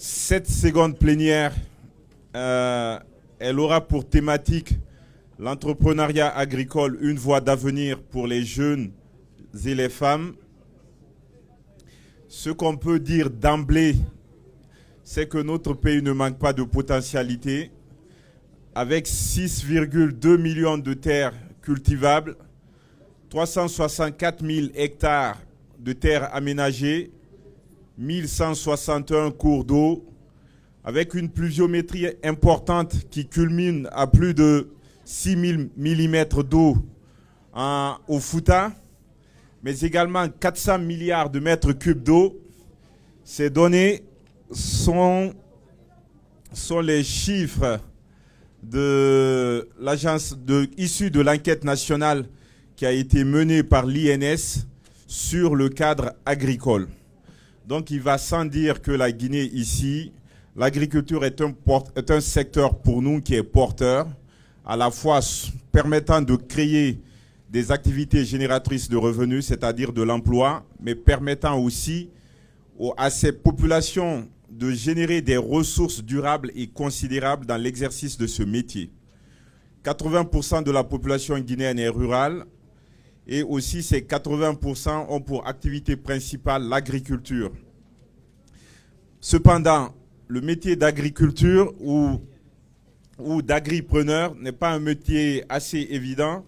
Cette seconde plénière, elle aura pour thématique l'entrepreneuriat agricole, une voie d'avenir pour les jeunes et les femmes. Ce qu'on peut dire d'emblée, c'est que notre pays ne manque pas de potentialité. Avec 6,2 millions de terres cultivables, 364 000 hectares de terres aménagées, 1161 cours d'eau, avec une pluviométrie importante qui culmine à plus de 6 000 mm d'eau au Fouta, mais également 400 milliards de mètres cubes d'eau. Ces données sont les chiffres de l'agence issus de l'enquête nationale qui a été menée par l'INS sur le cadre agricole. Donc il va sans dire que la Guinée ici, l'agriculture est un secteur pour nous qui est porteur, à la fois permettant de créer des activités génératrices de revenus, c'est-à-dire de l'emploi, mais permettant aussi à ces populations de générer des ressources durables et considérables dans l'exercice de ce métier. 80% de la population guinéenne est rurale et aussi ces 80% ont pour activité principale l'agriculture. Cependant, le métier d'agriculture ou d'agripreneur n'est pas un métier assez évident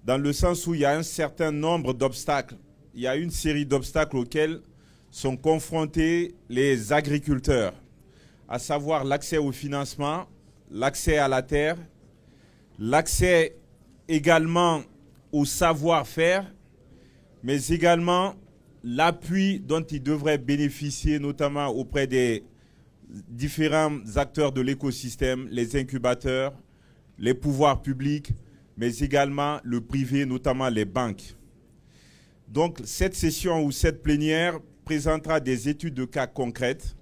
dans le sens où il y a un certain nombre d'obstacles. Il y a une série d'obstacles auxquels sont confrontés les agriculteurs, à savoir l'accès au financement, l'accès à la terre, l'accès également au savoir-faire, mais également l'appui dont ils devraient bénéficier, notamment auprès des différents acteurs de l'écosystème, les incubateurs, les pouvoirs publics, mais également le privé, notamment les banques. Donc cette session ou cette plénière présentera des études de cas concrètes,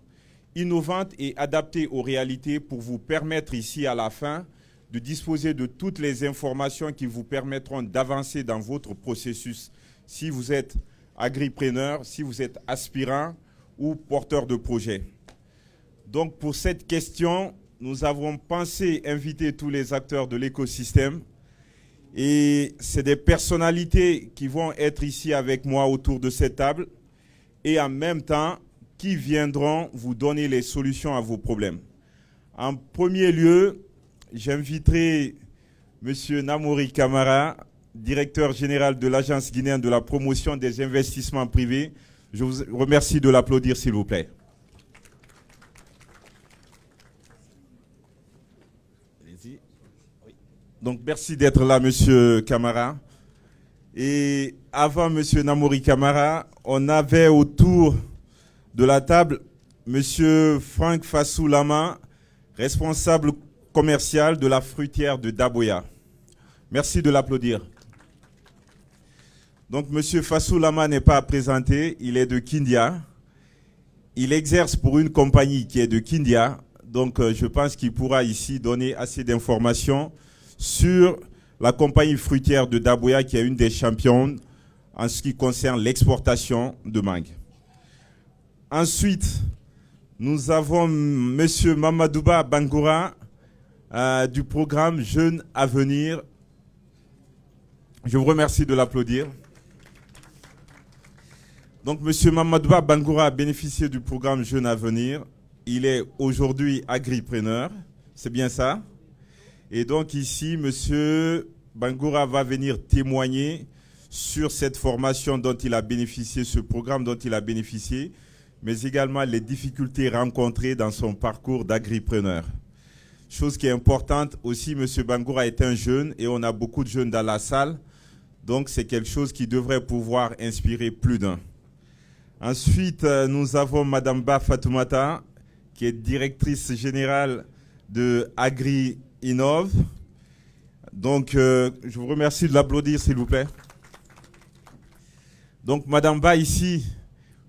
innovantes et adaptées aux réalités pour vous permettre ici à la fin de disposer de toutes les informations qui vous permettront d'avancer dans votre processus si vous êtes agripreneur, si vous êtes aspirant ou porteur de projet. Donc pour cette question, nous avons pensé inviter tous les acteurs de l'écosystème et c'est des personnalités qui vont être ici avec moi autour de cette table et en même temps qui viendront vous donner les solutions à vos problèmes. En premier lieu, j'inviterai M. Namori Camara, directeur général de l'Agence guinéenne de la promotion des investissements privés. Je vous remercie de l'applaudir, s'il vous plaît. Allez-y. Oui. Donc, merci d'être là, M. Camara. Et avant M. Namori Camara, on avait autour de la table M. Frank Fassou Lama, responsable commercial de la fruitière de Daboya. Merci de l'applaudir. Donc, M. Fassou Lama n'est pas à présenter, il est de Kindia. Il exerce pour une compagnie qui est de Kindia. Donc, je pense qu'il pourra ici donner assez d'informations sur la compagnie fruitière de Daboya, qui est une des championnes en ce qui concerne l'exportation de mangue. Ensuite, nous avons M. Mamadouba Bangoura du programme Jeunes Avenir. Je vous remercie de l'applaudir. Donc, M. Mamadouba Bangoura a bénéficié du programme Jeunes Avenir. Il est aujourd'hui agripreneur, c'est bien ça? Et donc ici, M. Bangoura va venir témoigner sur cette formation dont il a bénéficié, ce programme dont il a bénéficié, mais également les difficultés rencontrées dans son parcours d'agripreneur. Chose qui est importante aussi, M. Bangoura est un jeune et on a beaucoup de jeunes dans la salle, donc c'est quelque chose qui devrait pouvoir inspirer plus d'un. Ensuite, nous avons Mme Ba Fatoumata, qui est directrice générale de Agri-Innov. Donc, je vous remercie de l'applaudir, s'il vous plaît. Donc, Mme Ba, ici,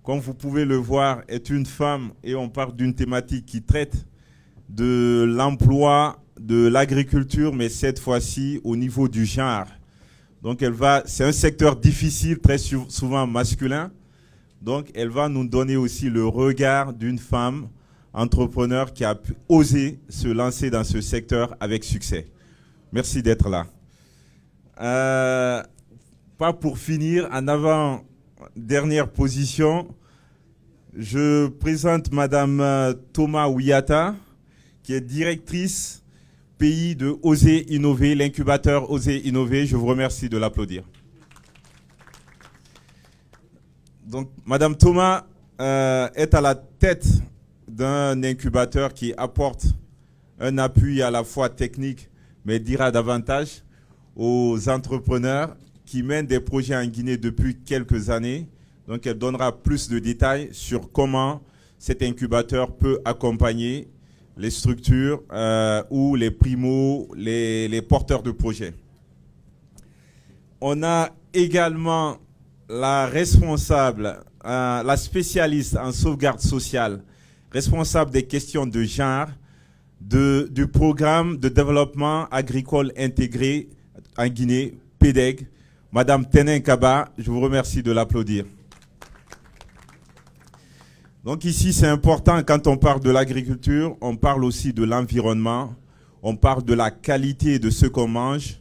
comme vous pouvez le voir, est une femme et on parle d'une thématique qui traite de l'emploi, de l'agriculture, mais cette fois-ci au niveau du genre. Donc, c'est un secteur difficile, très souvent masculin. Donc, elle va nous donner aussi le regard d'une femme entrepreneur qui a osé se lancer dans ce secteur avec succès. Merci d'être là. Pas pour finir, en avant-dernière position, je présente Madame Thomas Ouiata, qui est directrice pays de Oser Innover, l'incubateur Oser Innover. Je vous remercie de l'applaudir. Donc, Madame Thomas est à la tête d'un incubateur qui apporte un appui à la fois technique, mais dira davantage aux entrepreneurs qui mènent des projets en Guinée depuis quelques années. Donc, elle donnera plus de détails sur comment cet incubateur peut accompagner les structures ou les primos, les porteurs de projets. On a également la responsable, la spécialiste en sauvegarde sociale, responsable des questions de genre du programme de développement agricole intégré en Guinée, PEDEG, Madame Tenin Kaba. Je vous remercie de l'applaudir. Donc ici, c'est important, quand on parle de l'agriculture, on parle aussi de l'environnement, on parle de la qualité de ce qu'on mange,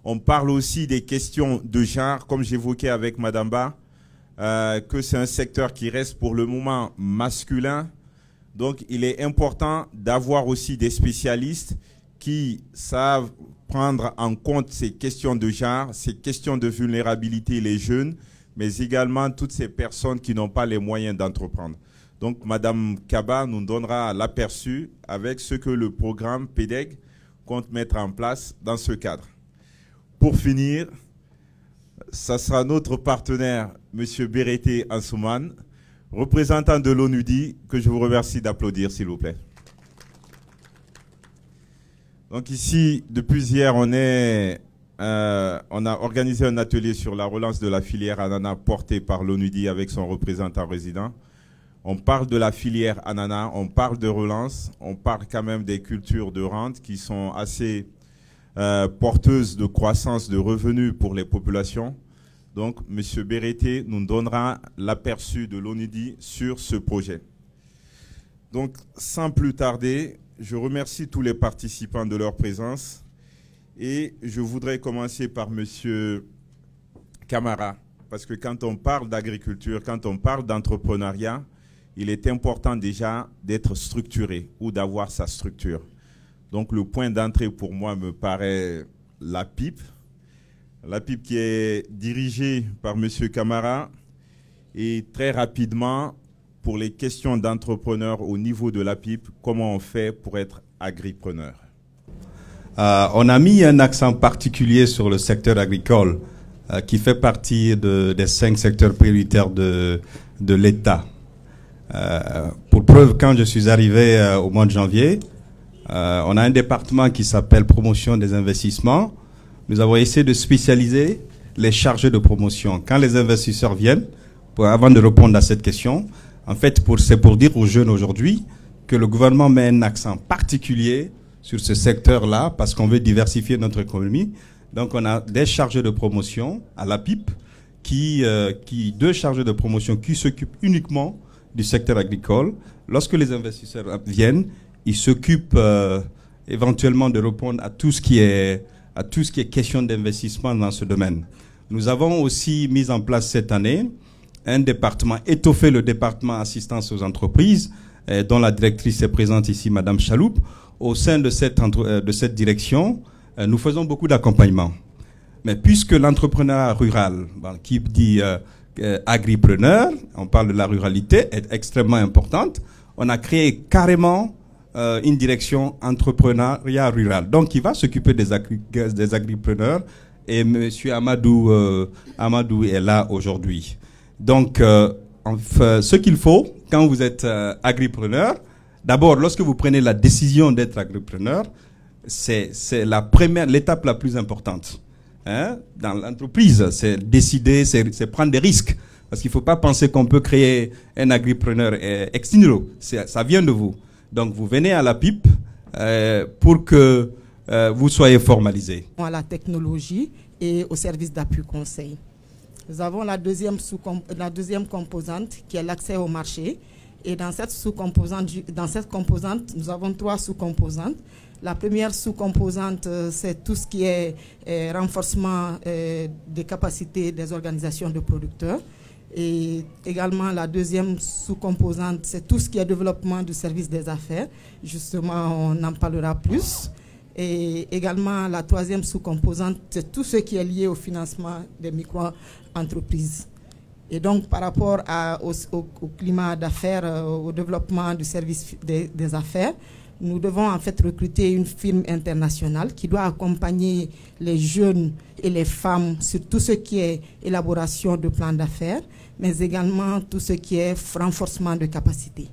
on parle aussi des questions de genre, comme j'évoquais avec Madame Ba, que c'est un secteur qui reste pour le moment masculin. Donc il est important d'avoir aussi des spécialistes qui savent prendre en compte ces questions de genre, ces questions de vulnérabilité, les jeunes, mais également toutes ces personnes qui n'ont pas les moyens d'entreprendre. Donc, Madame Kaba nous donnera l'aperçu avec ce que le programme PEDEG compte mettre en place dans ce cadre. Pour finir, ça sera notre partenaire, M. Bérété Ansouman, représentant de l'ONUDI, que je vous remercie d'applaudir, s'il vous plaît. Donc ici, depuis hier, on a organisé un atelier sur la relance de la filière ananas portée par l'ONUDI avec son représentant résident. On parle de la filière ananas, on parle de relance, on parle quand même des cultures de rente qui sont assez porteuses de croissance de revenus pour les populations. Donc, M. Bérété nous donnera l'aperçu de l'ONUDI sur ce projet. Donc, sans plus tarder, je remercie tous les participants de leur présence et je voudrais commencer par M. Camara, parce que quand on parle d'agriculture, quand on parle d'entrepreneuriat, il est important déjà d'être structuré ou d'avoir sa structure. Donc le point d'entrée pour moi me paraît la PIP. La PIP qui est dirigée par M. Camara et très rapidement, pour les questions d'entrepreneurs au niveau de la PIP, comment on fait pour être agripreneur? On a mis un accent particulier sur le secteur agricole qui fait partie des 5 secteurs prioritaires de l'État. Pour preuve, quand je suis arrivé au mois de janvier, on a un département qui s'appelle promotion des investissements. Nous avons essayé de spécialiser les chargés de promotion. Quand les investisseurs viennent, avant de répondre à cette question, en fait, c'est pour dire aux jeunes aujourd'hui que le gouvernement met un accent particulier sur ce secteur-là parce qu'on veut diversifier notre économie. Donc, on a des chargés de promotion à la PIP, deux chargés de promotion qui s'occupent uniquement du secteur agricole. Lorsque les investisseurs viennent, ils s'occupent éventuellement de répondre à tout ce qui est question d'investissement dans ce domaine. Nous avons aussi mis en place cette année un département, étoffé le département assistance aux entreprises, dont la directrice est présente ici, Madame Chaloup. Au sein de cette direction, nous faisons beaucoup d'accompagnement. Mais puisque l'entrepreneuriat rural, qui dit agripreneur, on parle de la ruralité, est extrêmement importante, on a créé carrément une direction entrepreneuriat rural. Donc, qui va s'occuper des agripreneurs. Et M. Amadou est là aujourd'hui. Donc, ce qu'il faut, quand vous êtes agripreneur, d'abord, lorsque vous prenez la décision d'être agripreneur, c'est l'étape la plus importante. Hein? Dans l'entreprise, c'est décider, c'est prendre des risques. Parce qu'il ne faut pas penser qu'on peut créer un agripreneur ex nihilo. Ça vient de vous. Donc, vous venez à la PIP pour que vous soyez formalisé. À la technologie et au service d'appui conseil. Nous avons la deuxième composante qui est l'accès au marché Et dans cette composante, nous avons 3 sous-composantes. La première sous-composante, c'est tout ce qui est renforcement des capacités des organisations de producteurs. Et également, la deuxième sous-composante, c'est tout ce qui est développement du service des affaires. Justement, on en parlera plus. Et également, la troisième sous-composante, c'est tout ce qui est lié au financement des micro-entreprises. Et donc, par rapport au climat d'affaires, au développement du service des affaires, nous devons en fait recruter une firme internationale qui doit accompagner les jeunes et les femmes sur tout ce qui est élaboration de plans d'affaires, mais également tout ce qui est renforcement de capacité.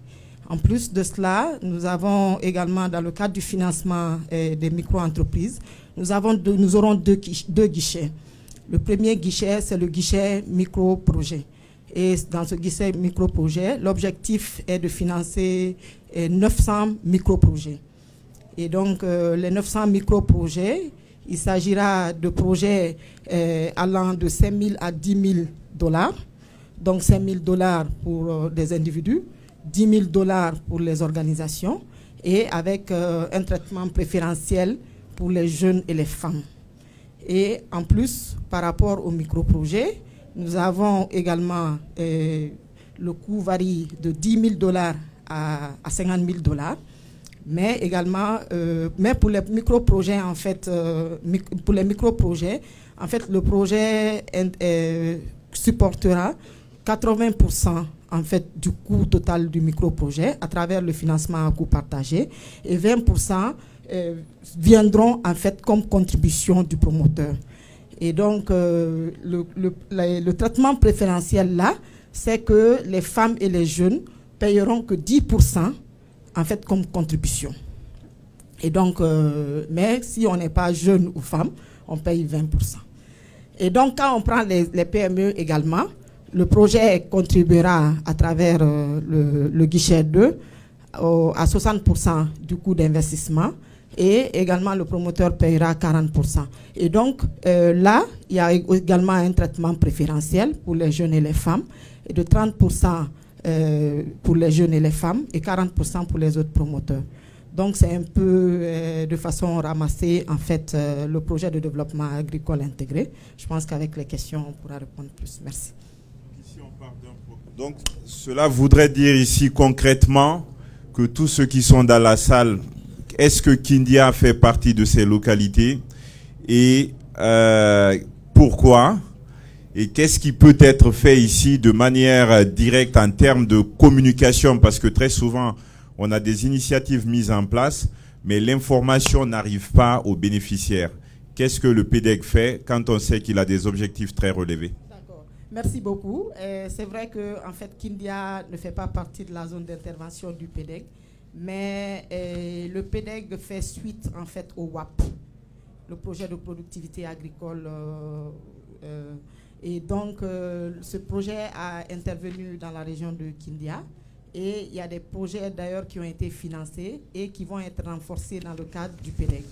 En plus de cela, nous avons également, dans le cadre du financement des micro-entreprises, nous aurons deux guichets. Le premier guichet, c'est le guichet micro-projet. Et dans ce guichet micro-projet, l'objectif est de financer 900 micro-projets. Et donc, les 900 micro-projets, il s'agira de projets allant de 5 000 à 10 000 dollars. Donc, 5 000 dollars pour des individus, 10 000 dollars pour les organisations et avec un traitement préférentiel pour les jeunes et les femmes. Et en plus, par rapport aux micro-projets, nous avons également, le coût varie de 10 000 dollars à 50 000 dollars, mais également, mais pour les micro-projets, en fait, le projet supportera 80% en fait du coût total du micro-projet à travers le financement à coût partagé et 20% viendront en fait comme contribution du promoteur. Et donc, le traitement préférentiel là, c'est que les femmes et les jeunes payeront que 10% en fait comme contribution. Et donc, mais si on n'est pas jeune ou femme, on paye 20%. Et donc, quand on prend les PME également, le projet contribuera à travers le guichet 2 à 60% du coût d'investissement. Et également, le promoteur payera 40%. Et donc, là, il y a également un traitement préférentiel pour les jeunes et les femmes, et de 30% pour les jeunes et les femmes, et 40% pour les autres promoteurs. Donc, c'est un peu de façon ramassée, en fait, le projet de développement agricole intégré. Je pense qu'avec les questions, on pourra répondre plus. Merci. Ici, on part donc, cela voudrait dire ici concrètement que tous ceux qui sont dans la salle, est-ce que Kindia fait partie de ces localités et pourquoi? Et qu'est-ce qui peut être fait ici de manière directe en termes de communication? Parce que très souvent, on a des initiatives mises en place, mais l'information n'arrive pas aux bénéficiaires. Qu'est-ce que le PEDEG fait quand on sait qu'il a des objectifs très relevés? D'accord. Merci beaucoup. C'est vrai que en fait, Kindia ne fait pas partie de la zone d'intervention du PEDEG. Mais le PEDEG fait suite en fait au WAP, le projet de productivité agricole. Et donc, ce projet a intervenu dans la région de Kindia. Et il y a des projets d'ailleurs qui ont été financés et qui vont être renforcés dans le cadre du PEDEG.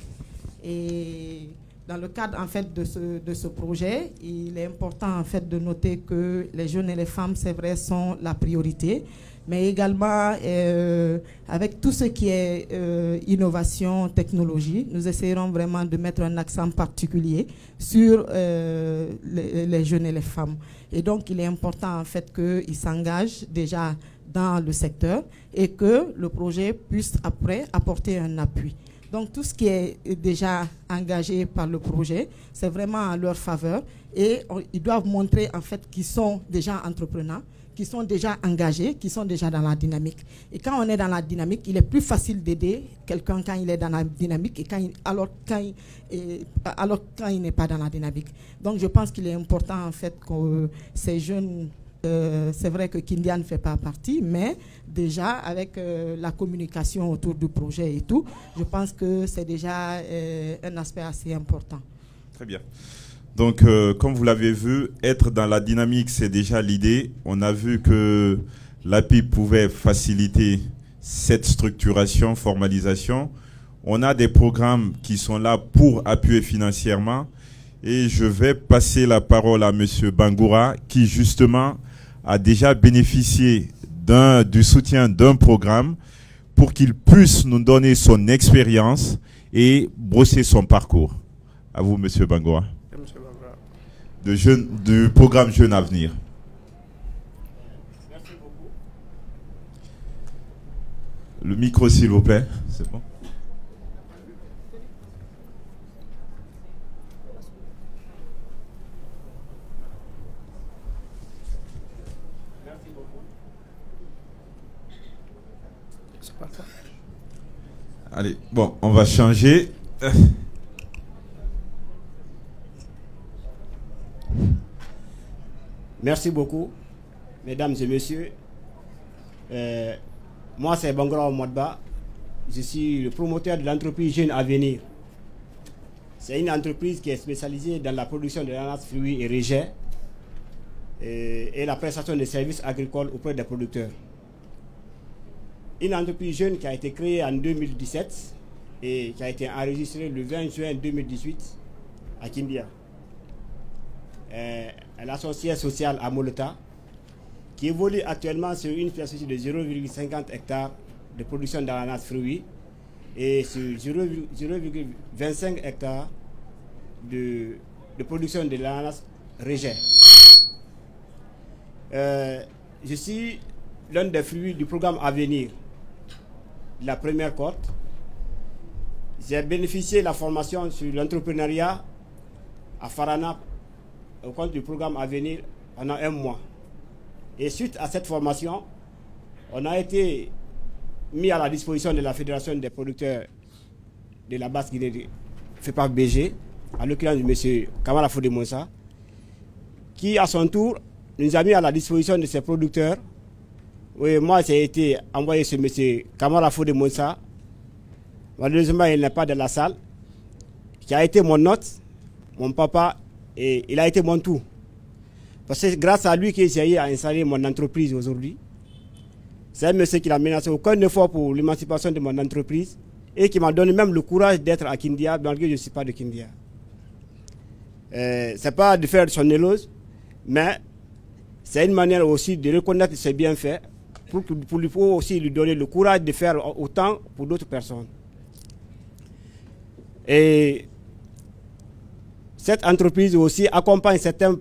Et dans le cadre en fait de ce projet, il est important en fait de noter que les jeunes et les femmes, c'est vrai, sont la priorité. Mais également, avec tout ce qui est innovation, technologie, nous essayerons vraiment de mettre un accent particulier sur les jeunes et les femmes. Et donc, il est important en fait qu'ils s'engagent déjà dans le secteur et que le projet puisse après apporter un appui. Donc, tout ce qui est déjà engagé par le projet, c'est vraiment en leur faveur et ils doivent montrer en fait qu'ils sont déjà entrepreneurs, qui sont déjà engagés, qui sont déjà dans la dynamique. Et quand on est dans la dynamique, il est plus facile d'aider quelqu'un quand il est dans la dynamique et alors quand il n'est pas dans la dynamique. Donc je pense qu'il est important en fait que ces jeunes, c'est vrai que Kindia ne fait pas partie, mais déjà avec la communication autour du projet et tout, je pense que c'est déjà un aspect assez important. Très bien. Donc, comme vous l'avez vu, être dans la dynamique, c'est déjà l'idée. On a vu que l'API pouvait faciliter cette structuration, formalisation. On a des programmes qui sont là pour appuyer financièrement. Et je vais passer la parole à M. Bangoura, qui justement a déjà bénéficié du soutien d'un programme pour qu'il puisse nous donner son expérience et brosser son parcours. À vous, Monsieur Bangoa. Du programme Jeunes Avenir. Merci beaucoup. Le micro, s'il vous plaît. C'est bon. Merci beaucoup. C'est pas ça. Allez, bon, on va changer. Merci beaucoup, mesdames et messieurs. Moi, c'est Bangoa Modba. Je suis le promoteur de l'entreprise Jeunes Avenir. C'est une entreprise qui est spécialisée dans la production de l'ananas, fruits et rejets et la prestation de services agricoles auprès des producteurs. Une entreprise jeune qui a été créée en 2017 et qui a été enregistrée le 20 juin 2018 à Kindia. Elle a son siège social à Molota, qui évolue actuellement sur une superficie de 0,50 hectares de production d'ananas fruits et sur 0,25 hectares de production de l'ananas rejet. Je suis l'un des fruits du programme Avenir, la première cohorte. J'ai bénéficié de la formation sur l'entrepreneuriat à Farana au compte du programme Avenir pendant 1 mois. Et suite à cette formation, on a été mis à la disposition de la Fédération des producteurs de la Basse-Guinée, FEPAF-BG, à l'occurrence du monsieur Kamara Fodé Moussa, qui à son tour nous a mis à la disposition de ces producteurs. Oui, moi j'ai été envoyé ce monsieur Kamara Fodé Moussa. Malheureusement, il n'est pas dans la salle, qui a été mon hôte, mon papa, et il a été mon tout. Parce que c'est grâce à lui que j'ai installé mon entreprise aujourd'hui. C'est un monsieur qui n'a menacé aucun effort pour l'émancipation de mon entreprise et qui m'a donné même le courage d'être à Kindia, malgré que je ne suis pas de Kindia. Ce n'est pas de faire son éloge, mais c'est une manière aussi de reconnaître ses bienfaits pour aussi lui donner le courage de faire autant pour d'autres personnes. Et cette entreprise aussi accompagne certaines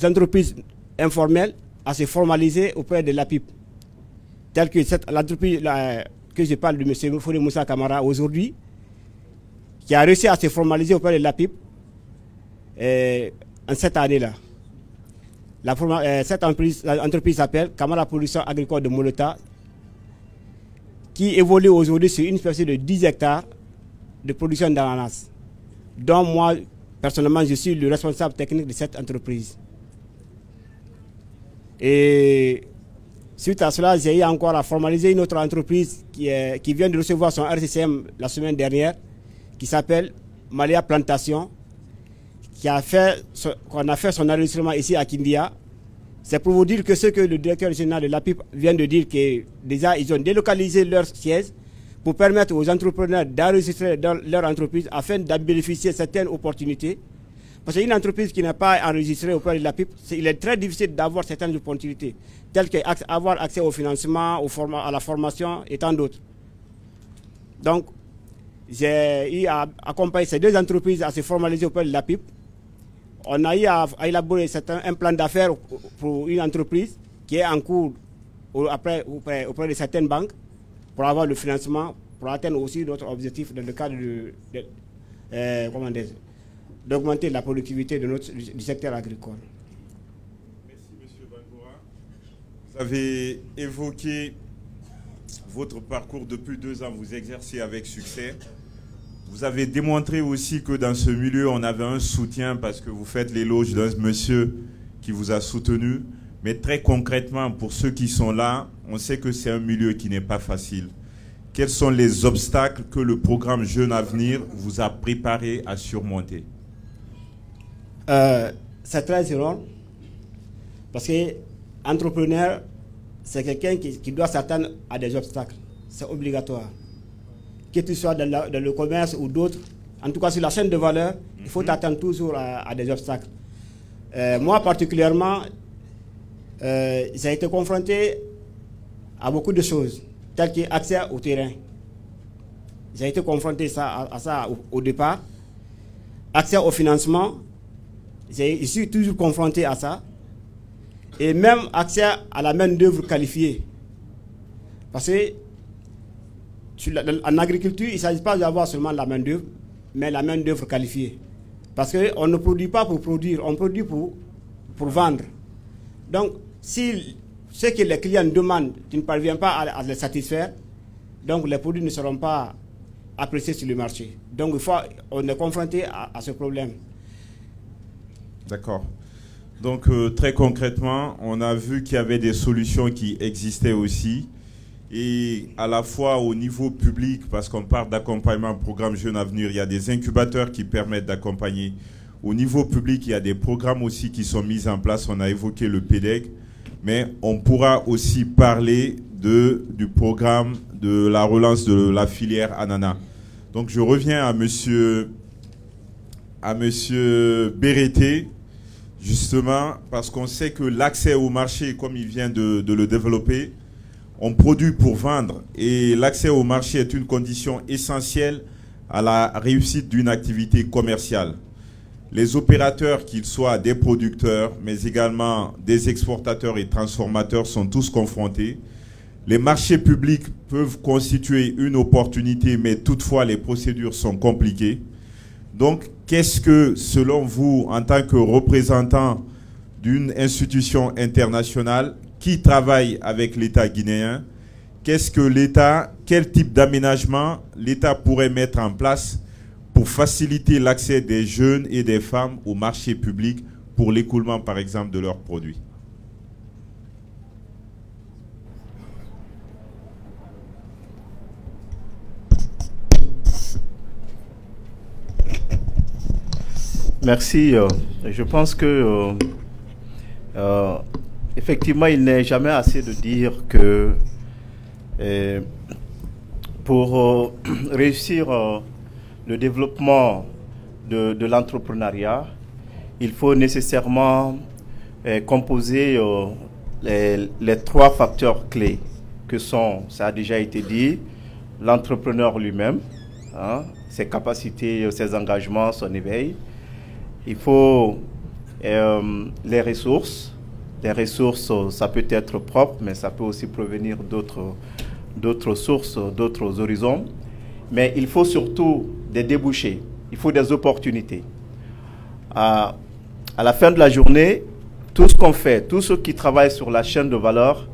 entreprises informelles à se formaliser auprès de l'APIP. Telle que l'entreprise que je parle de M. Fodé Moussa Kamara aujourd'hui, qui a réussi à se formaliser auprès de l'APIP en cette année-là. Cette entreprise s'appelle Kamara Production Agricole de Molota, qui évolue aujourd'hui sur une superficie de 10 hectares de production d'ananas, dont moi, personnellement, je suis le responsable technique de cette entreprise. Et suite à cela, j'ai eu encore à formaliser une autre entreprise qui vient de recevoir son RCCM la semaine dernière, qui s'appelle Malia Plantation, qu'on a fait son enregistrement ici à Kindia. C'est pour vous dire que ce que le directeur général de l'APIP vient de dire, que déjà ils ont délocalisé leur siège pour permettre aux entrepreneurs d'enregistrer dans leur entreprise afin de bénéficier de certaines opportunités. Parce qu'une entreprise qui n'est pas enregistrée auprès de l'APIP, il est très difficile d'avoir certaines opportunités, telles qu'avoir accès au financement, à la formation et tant d'autres. Donc, j'ai eu à accompagner ces deux entreprises à se formaliser auprès de l'APIP. On a eu à élaborer un plan d'affaires pour une entreprise qui est en cours auprès de certaines banques pour avoir le financement, pour atteindre aussi d'autres objectifs dans le cadre d'augmenter la productivité du secteur agricole. Merci, M. Bangoa. Vous avez évoqué votre parcours depuis 2 ans, vous exercez avec succès. Vous avez démontré aussi que dans ce milieu, on avait un soutien parce que vous faites l'éloge d'un monsieur qui vous a soutenu. Mais très concrètement, pour ceux qui sont là, on sait que c'est un milieu qui n'est pas facile. Quels sont les obstacles que le programme Jeunes Avenir vous a préparé à surmonter? C'est très long parce que entrepreneur, c'est quelqu'un qui doit s'attendre à des obstacles. C'est obligatoire. Que tu sois dans le commerce ou d'autres, en tout cas sur la chaîne de valeur, il faut t'attendre toujours à des obstacles. Moi particulièrement, j'ai été confronté à beaucoup de choses, telles que l'accès au terrain. J'ai été confronté à ça au départ. Accès au financement, je suis toujours confronté à ça. Et même accès à la main-d'œuvre qualifiée. Parce que en agriculture, il ne s'agit pas d'avoir seulement la main-d'œuvre, mais la main-d'œuvre qualifiée. Parce qu'on ne produit pas pour produire, on produit pour vendre. Donc, si ce que les clients demandent, tu ne parviens pas à les satisfaire, donc les produits ne seront pas appréciés sur le marché. Donc, on est confronté à ce problème. D'accord. Donc, très concrètement, on a vu qu'il y avait des solutions qui existaient aussi. Et à la fois au niveau public, parce qu'on parle d'accompagnement programme Jeunes Avenir, il y a des incubateurs qui permettent d'accompagner. Au niveau public, il y a des programmes aussi qui sont mis en place. On a évoqué le PEDEC, mais on pourra aussi parler du programme de la relance de la filière ananas. Donc je reviens à monsieur Bérété, justement, parce qu'on sait que l'accès au marché, comme il vient de le développer, on produit pour vendre et l'accès au marché est une condition essentielle à la réussite d'une activité commerciale. Les opérateurs, qu'ils soient des producteurs, mais également des exportateurs et transformateurs, sont tous confrontés. Les marchés publics peuvent constituer une opportunité, mais toutefois les procédures sont compliquées. Donc, qu'est-ce que, selon vous, en tant que représentant d'une institution internationale qui travaille avec l'État guinéen, quel type d'aménagement l'État pourrait mettre en place pour faciliter l'accès des jeunes et des femmes au marché public pour l'écoulement, par exemple, de leurs produits? Merci. Je pense que effectivement, il n'est jamais assez de dire que pour réussir le développement de l'entrepreneuriat, il faut nécessairement composer les trois facteurs clés que sont, ça a déjà été dit, l'entrepreneur lui-même, hein, ses capacités, ses engagements, son éveil. Il faut les ressources. Les ressources, ça peut être propre, mais ça peut aussi provenir d'autres sources, d'autres horizons. Mais il faut surtout des débouchés, il faut des opportunités. À la fin de la journée, tout ce qu'on fait, tous ceux qui travaillent sur la chaîne de valeur,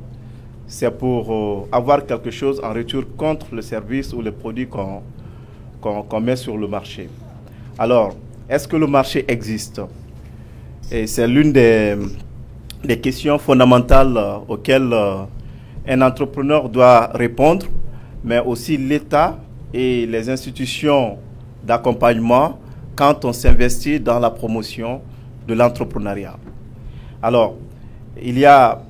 c'est pour avoir quelque chose en retour contre le service ou le produit qu'on met sur le marché. Alors, est-ce que le marché existe? Et c'est l'une des questions fondamentales auxquelles un entrepreneur doit répondre, mais aussi l'État et les institutions d'accompagnement quand on s'investit dans la promotion de l'entrepreneuriat. Alors, il y a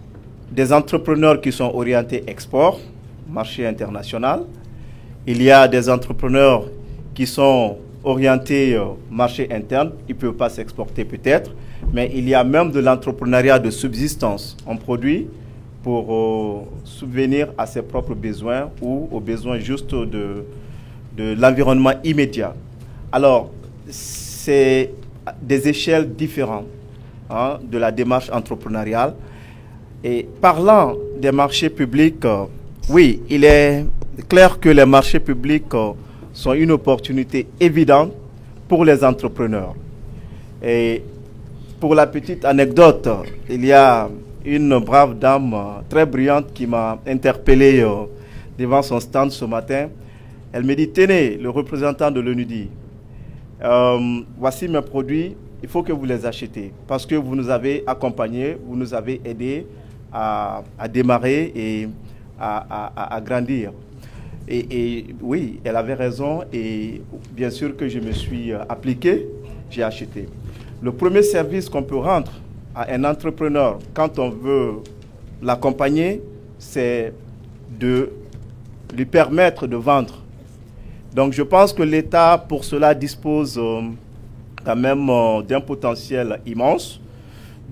des entrepreneurs qui sont orientés export, marché international. Il y a des entrepreneurs qui sont orientés marché interne, ils ne peuvent pas s'exporter peut-être, mais il y a même de l'entrepreneuriat de subsistance. On produit pour subvenir à ses propres besoins ou aux besoins juste de l'environnement immédiat. Alors, c'est des échelles différentes hein, de la démarche entrepreneuriale. Et parlant des marchés publics, oui, il est clair que les marchés publics sont une opportunité évidente pour les entrepreneurs. Et pour la petite anecdote, il y a une brave dame très brillante qui m'a interpellé devant son stand ce matin. Elle me dit, tenez, le représentant de l'ONU dit, voici mes produits, il faut que vous les achetez parce que vous nous avez accompagnés, vous nous avez aidés à démarrer et à grandir. Et oui, elle avait raison et bien sûr que je me suis appliqué, j'ai acheté. Le premier service qu'on peut rendre à un entrepreneur quand on veut l'accompagner, c'est de lui permettre de vendre. Donc je pense que l'État, pour cela, dispose quand même d'un potentiel immense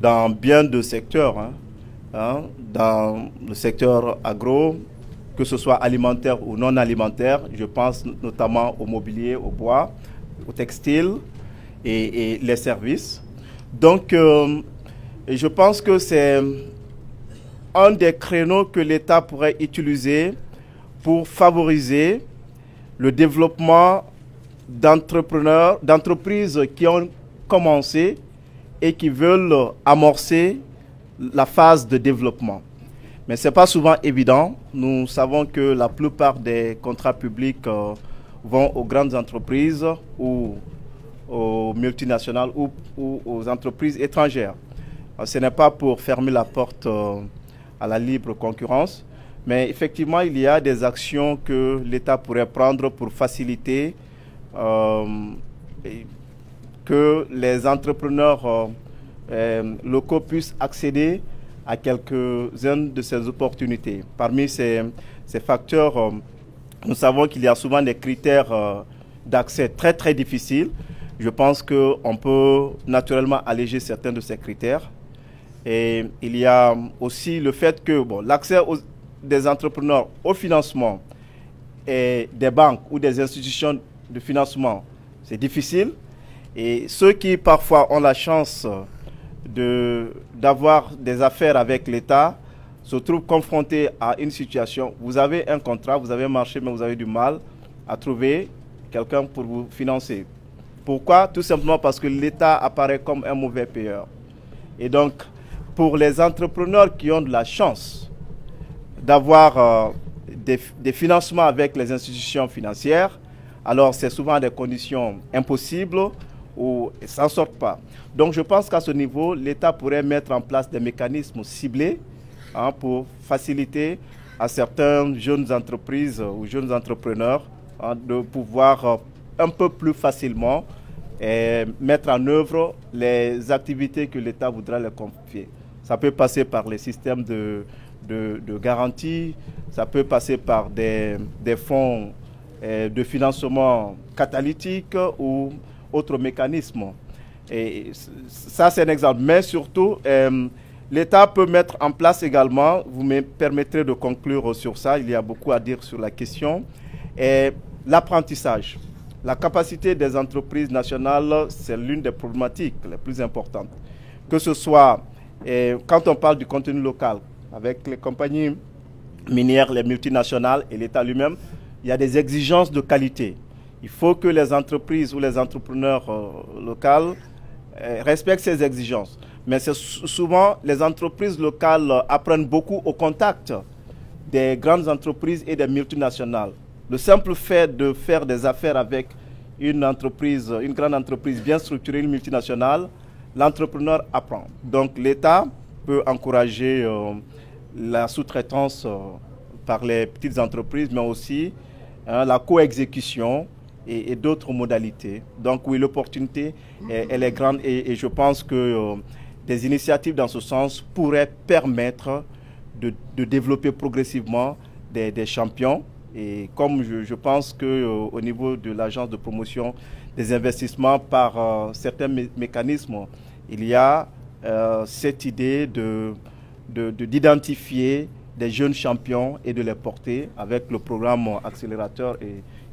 dans bien de secteurs. Hein. dans le secteur agro, que ce soit alimentaire ou non alimentaire. Je pense notamment au mobilier, au bois, au textile et les services. Donc, je pense que c'est un des créneaux que l'État pourrait utiliser pour favoriser le développement d'entreprises qui ont commencé et qui veulent amorcer la phase de développement. Mais ce n'est pas souvent évident. Nous savons que la plupart des contrats publics vont aux grandes entreprises ou aux multinationales ou aux entreprises étrangères. Ce n'est pas pour fermer la porte à la libre concurrence, mais effectivement, il y a des actions que l'État pourrait prendre pour faciliter que les entrepreneurs locaux puissent accéder à quelques-unes de ces opportunités. Parmi ces facteurs, nous savons qu'il y a souvent des critères d'accès très très difficiles. Je pense qu'on peut naturellement alléger certains de ces critères. Et il y a aussi le fait que l'accès des entrepreneurs au financement et des banques ou des institutions de financement, c'est difficile. Et ceux qui parfois ont la chance d'avoir des affaires avec l'État se trouvent confrontés à une situation. Vous avez un contrat, vous avez un marché, mais vous avez du mal à trouver quelqu'un pour vous financer. Pourquoi? Tout simplement parce que l'État apparaît comme un mauvais payeur. Et donc, pour les entrepreneurs qui ont de la chance d'avoir des financements avec les institutions financières, alors c'est souvent des conditions impossibles ou ils ne s'en sortent pas. Donc je pense qu'à ce niveau, l'État pourrait mettre en place des mécanismes ciblés pour faciliter à certaines jeunes entreprises ou jeunes entrepreneurs de pouvoir un peu plus facilement mettre en œuvre les activités que l'État voudra leur confier. Ça peut passer par les systèmes de garantie, ça peut passer par des fonds de financement catalytique ou autres mécanismes. Et ça, c'est un exemple. Mais surtout, l'État peut mettre en place également, vous me permettrez de conclure sur ça, il y a beaucoup à dire sur la question, l'apprentissage. La capacité des entreprises nationales, c'est l'une des problématiques les plus importantes. Que ce soit, quand on parle du contenu local, avec les compagnies minières, les multinationales et l'État lui-même, il y a des exigences de qualité. Il faut que les entreprises ou les entrepreneurs locaux respectent ces exigences. Mais souvent, les entreprises locales apprennent beaucoup au contact des grandes entreprises et des multinationales. Le simple fait de faire des affaires avec une grande entreprise bien structurée, une multinationale, l'entrepreneur apprend. Donc l'État peut encourager la sous-traitance par les petites entreprises, mais aussi la coexécution et d'autres modalités. Donc oui, l'opportunité, elle est grande et je pense que des initiatives dans ce sens pourraient permettre de développer progressivement des champions. Et comme je pense qu'au niveau de l'agence de promotion des investissements, par certains mécanismes, il y a cette idée d'identifier des jeunes champions et de les porter avec le programme accélérateur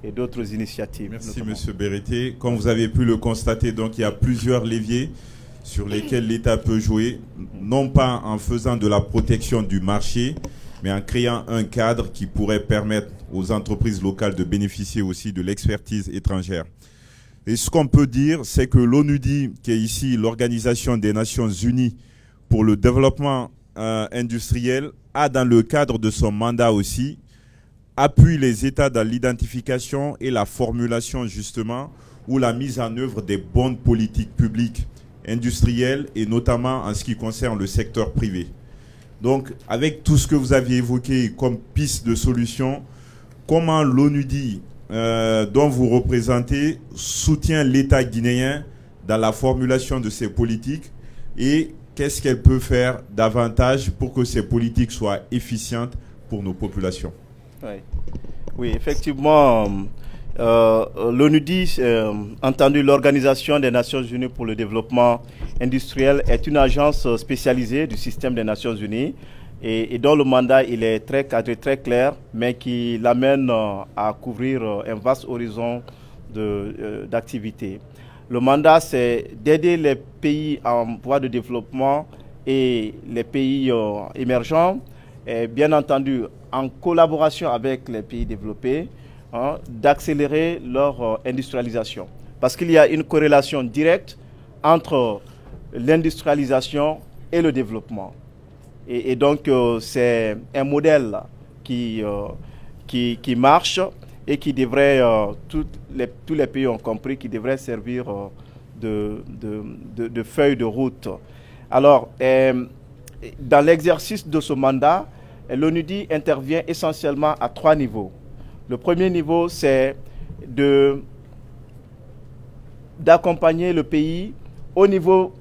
et d'autres initiatives. Merci M. Berete. Comme vous avez pu le constater, donc, il y a plusieurs leviers sur lesquels l'État peut jouer, non pas en faisant de la protection du marché, mais en créant un cadre qui pourrait permettre aux entreprises locales de bénéficier aussi de l'expertise étrangère. Et ce qu'on peut dire, c'est que l'ONUDI, qui est ici l'Organisation des Nations Unies pour le développement industriel, a dans le cadre de son mandat aussi, appuie les États dans l'identification et la formulation justement ou la mise en œuvre des bonnes politiques publiques industrielles et notamment en ce qui concerne le secteur privé. Donc, avec tout ce que vous aviez évoqué comme piste de solution, comment l'ONUDI, dont vous représentez, soutient l'État guinéen dans la formulation de ces politiques et qu'est-ce qu'elle peut faire davantage pour que ces politiques soient efficientes pour nos populations? Oui, effectivement, L'ONUDI, entendu l'Organisation des Nations Unies pour le développement industriel, est une agence spécialisée du système des Nations Unies et dont le mandat il est très cadré, très clair, mais qui l'amène à couvrir un vaste horizon d'activités. Le mandat, c'est d'aider les pays en voie de développement et les pays émergents, et bien entendu en collaboration avec les pays développés, d'accélérer leur industrialisation. Parce qu'il y a une corrélation directe entre l'industrialisation et le développement. Et donc, c'est un modèle qui marche et qui devrait, tous les pays ont compris, qui devrait servir de feuille de route. Alors, dans l'exercice de ce mandat, l'ONUDI intervient essentiellement à 3 niveaux. Le premier niveau, c'est d'accompagner le pays au niveau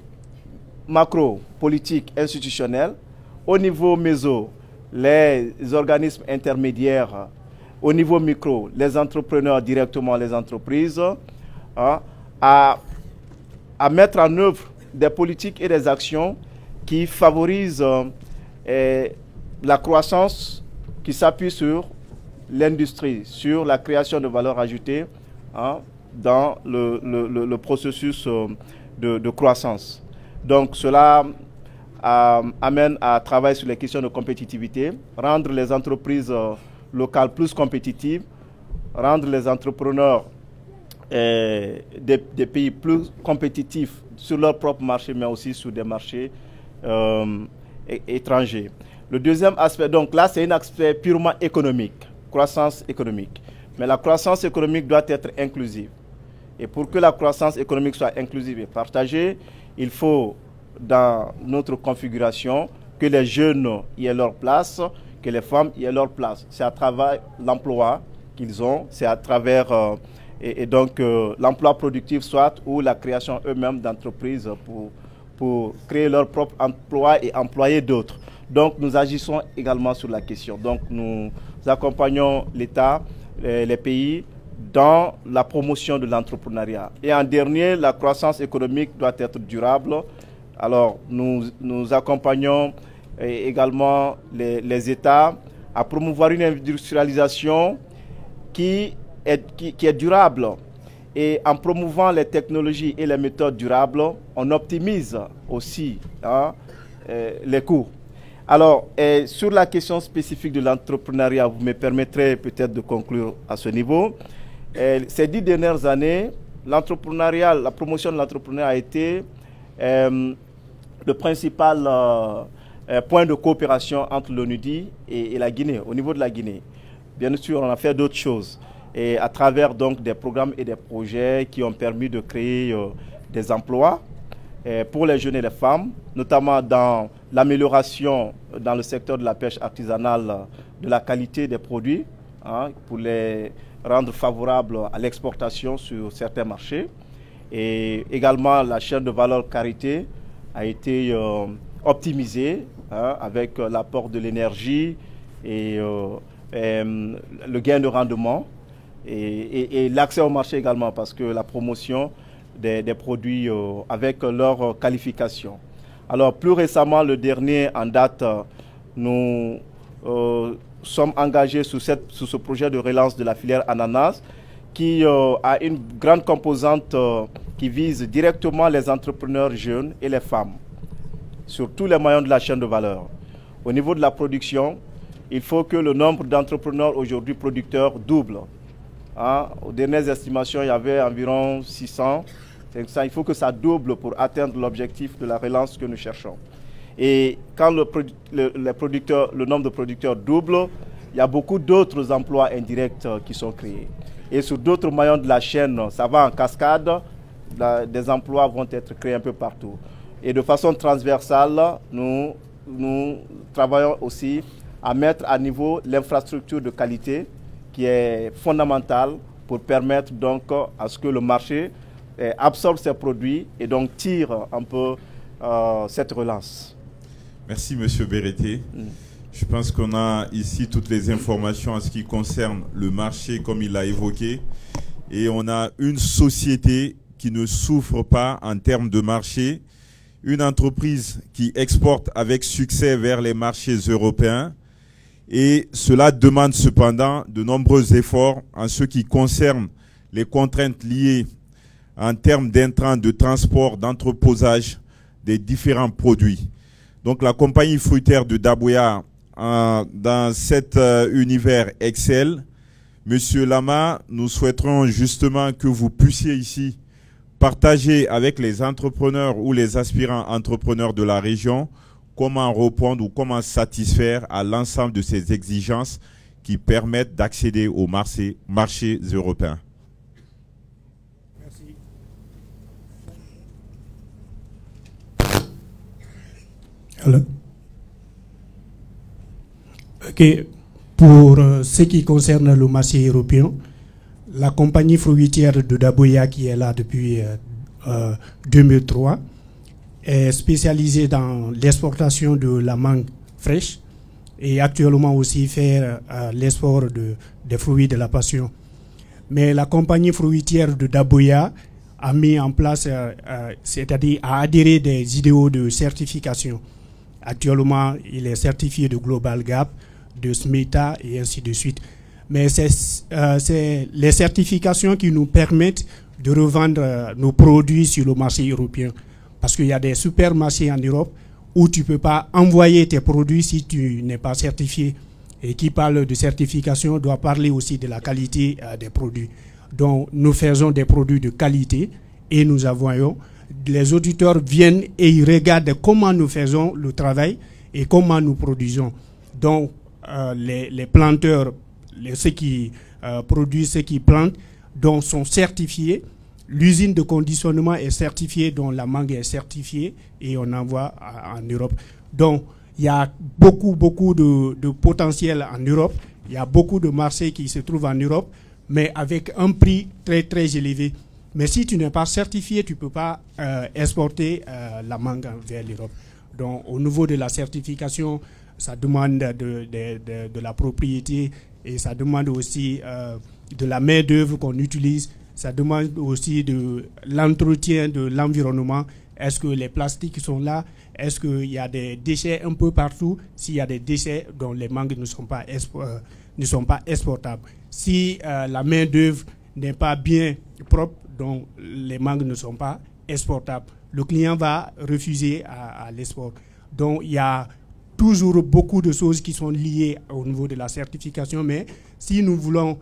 macro, politique, institutionnel, au niveau méso, les organismes intermédiaires, au niveau micro, les entrepreneurs directement, les entreprises, à mettre en œuvre des politiques et des actions qui favorisent la croissance qui s'appuie sur l'industrie, sur la création de valeur ajoutée dans le processus de croissance. Donc cela amène à travailler sur les questions de compétitivité, rendre les entreprises locales plus compétitives, rendre les entrepreneurs des pays plus compétitifs sur leur propre marché, mais aussi sur des marchés étrangers. Le deuxième aspect, donc là, c'est un aspect purement économique, croissance économique. Mais la croissance économique doit être inclusive. Et pour que la croissance économique soit inclusive et partagée, il faut, dans notre configuration, que les jeunes y aient leur place, que les femmes y aient leur place. C'est à travers l'emploi qu'ils ont, c'est à travers l'emploi productif soit ou la création eux-mêmes d'entreprises pour créer leur propre emploi et employer d'autres. Donc nous agissons également sur la question. Donc nous accompagnons l'État, les pays dans la promotion de l'entrepreneuriat. Et en dernier, la croissance économique doit être durable. Alors nous accompagnons également les États à promouvoir une industrialisation qui est durable. Et en promouvant les technologies et les méthodes durables, on optimise aussi les coûts. Alors, sur la question spécifique de l'entrepreneuriat, vous me permettrez peut-être de conclure à ce niveau. Ces 10 dernières années, l'entrepreneuriat, la promotion de l'entrepreneuriat a été le principal point de coopération entre l'ONUDI et la Guinée, au niveau de la Guinée. Bien sûr, on a fait d'autres choses. Et à travers donc des programmes et des projets qui ont permis de créer des emplois pour les jeunes et les femmes, notamment dans l'amélioration dans le secteur de la pêche artisanale de la qualité des produits, pour les rendre favorables à l'exportation sur certains marchés. Et également la chaîne de valeur carité a été optimisée avec l'apport de l'énergie et le gain de rendement. Et l'accès au marché également, parce que la promotion des produits avec leur qualification. Alors plus récemment, le dernier en date, nous sommes engagés sur ce projet de relance de la filière ananas qui a une grande composante qui vise directement les entrepreneurs jeunes et les femmes sur tous les maillons de la chaîne de valeur. Au niveau de la production, il faut que le nombre d'entrepreneurs aujourd'hui producteurs double. Aux dernières estimations, il y avait environ 600. Il faut que ça double pour atteindre l'objectif de la relance que nous cherchons. Et quand le nombre de producteurs double, il y a beaucoup d'autres emplois indirects qui sont créés. Et sur d'autres maillons de la chaîne, ça va en cascade, des emplois vont être créés un peu partout. Et de façon transversale, nous travaillons aussi à mettre à niveau l'infrastructure de qualité qui est fondamentale pour permettre donc à ce que le marché absorbe ces produits et donc tire un peu cette relance. Merci Monsieur Berete. Je pense qu'on a ici toutes les informations en ce qui concerne le marché comme il l'a évoqué Et on a une société qui ne souffre pas en termes de marché, une entreprise qui exporte avec succès vers les marchés européens. Et cela demande cependant de nombreux efforts en ce qui concerne les contraintes liées en termes d'intrants, de transport, d'entreposage des différents produits. Donc la compagnie fruitière de Dabuya, dans cet univers excelle. Monsieur Lama, nous souhaiterons justement que vous puissiez ici partager avec les entrepreneurs ou les aspirants entrepreneurs de la région comment répondre ou comment satisfaire à l'ensemble de ces exigences qui permettent d'accéder aux marchés européens. Merci. Alors, ok. Pour ce qui concerne le marché européen, la compagnie fruitière de Dabuya, qui est là depuis 2003, est spécialisée dans l'exportation de la mangue fraîche et actuellement aussi faire l'export des fruits de la passion. Mais la compagnie fruitière de Dabuya a mis en place, c'est-à-dire a adhéré des idéaux de certification. Actuellement, il est certifié de Global Gap, de SMETA et ainsi de suite. Mais c'est les certifications qui nous permettent de revendre nos produits sur le marché européen. Parce qu'il y a des supermarchés en Europe où tu ne peux pas envoyer tes produits si tu n'es pas certifié. Et qui parle de certification doit parler aussi de la qualité des produits. Donc nous faisons des produits de qualité et nous envoyons. Les auditeurs viennent et ils regardent comment nous faisons le travail et comment nous produisons. Donc les planteurs, ceux qui produisent, ceux qui plantent, donc sont certifiés. L'usine de conditionnement est certifiée, dont la mangue est certifiée et on envoie en Europe. Donc il y a beaucoup de potentiel en Europe. Il y a beaucoup de marchés qui se trouvent en Europe, mais avec un prix très élevé. Mais si tu n'es pas certifié, tu ne peux pas exporter la mangue vers l'Europe. Donc au niveau de la certification, ça demande de la propriété et ça demande aussi de la main-d'œuvre qu'on utilise. Ça demande aussi de l'entretien de l'environnement. Est-ce que les plastiques sont là? Est-ce qu'il y a des déchets un peu partout? S'il y a des déchets dont les mangues ne sont pas exportables. Si la main-d'œuvre n'est pas bien propre, donc les mangues ne sont pas exportables. Le client va refuser à l'export. Donc il y a toujours beaucoup de choses qui sont liées au niveau de la certification, mais si nous voulons,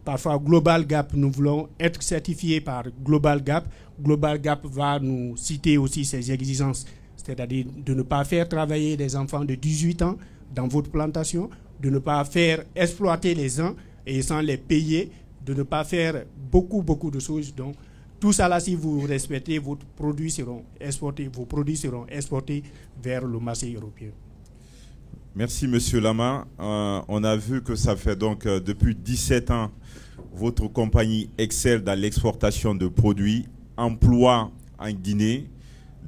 parfois Global Gap, nous voulons être certifiés par Global Gap, Global Gap va nous citer aussi ses exigences, c'est-à-dire de ne pas faire travailler des enfants de 18 ans dans votre plantation, de ne pas faire exploiter les gens et sans les payer, de ne pas faire beaucoup de choses. Donc, tout ça là, si vous respectez, vos produits seront exportés vers le marché européen. Merci Monsieur Lama. On a vu que ça fait donc depuis 17 ans, votre compagnie excelle dans l'exportation de produits, emploie en Guinée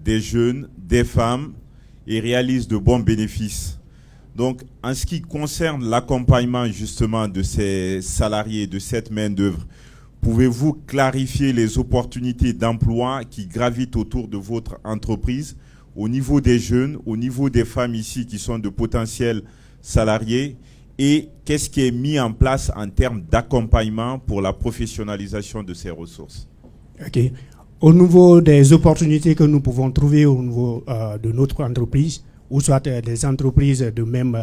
des jeunes, des femmes et réalise de bons bénéfices. Donc, en ce qui concerne l'accompagnement justement de ces salariés, de cette main-d'œuvre, pouvez-vous clarifier les opportunités d'emploi qui gravitent autour de votre entreprise au niveau des jeunes, au niveau des femmes ici qui sont de potentiels salariés et qu'est-ce qui est mis en place en termes d'accompagnement pour la professionnalisation de ces ressources? Ok. Au niveau des opportunités que nous pouvons trouver au niveau de notre entreprise, ou soit des entreprises de même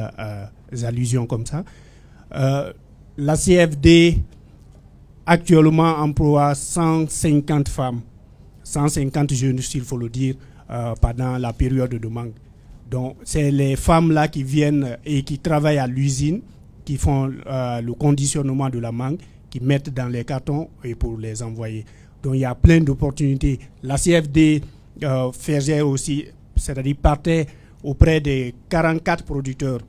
allusions comme ça, la CFD actuellement emploie 150 femmes, 150 jeunes, s'il faut le dire, pendant la période de mangue. Donc, c'est les femmes-là qui viennent et qui travaillent à l'usine, qui font le conditionnement de la mangue, qui mettent dans les cartons et pour les envoyer. Donc, il y a plein d'opportunités. La CFD faisait aussi, c'est-à-dire partait auprès des 44 producteurs.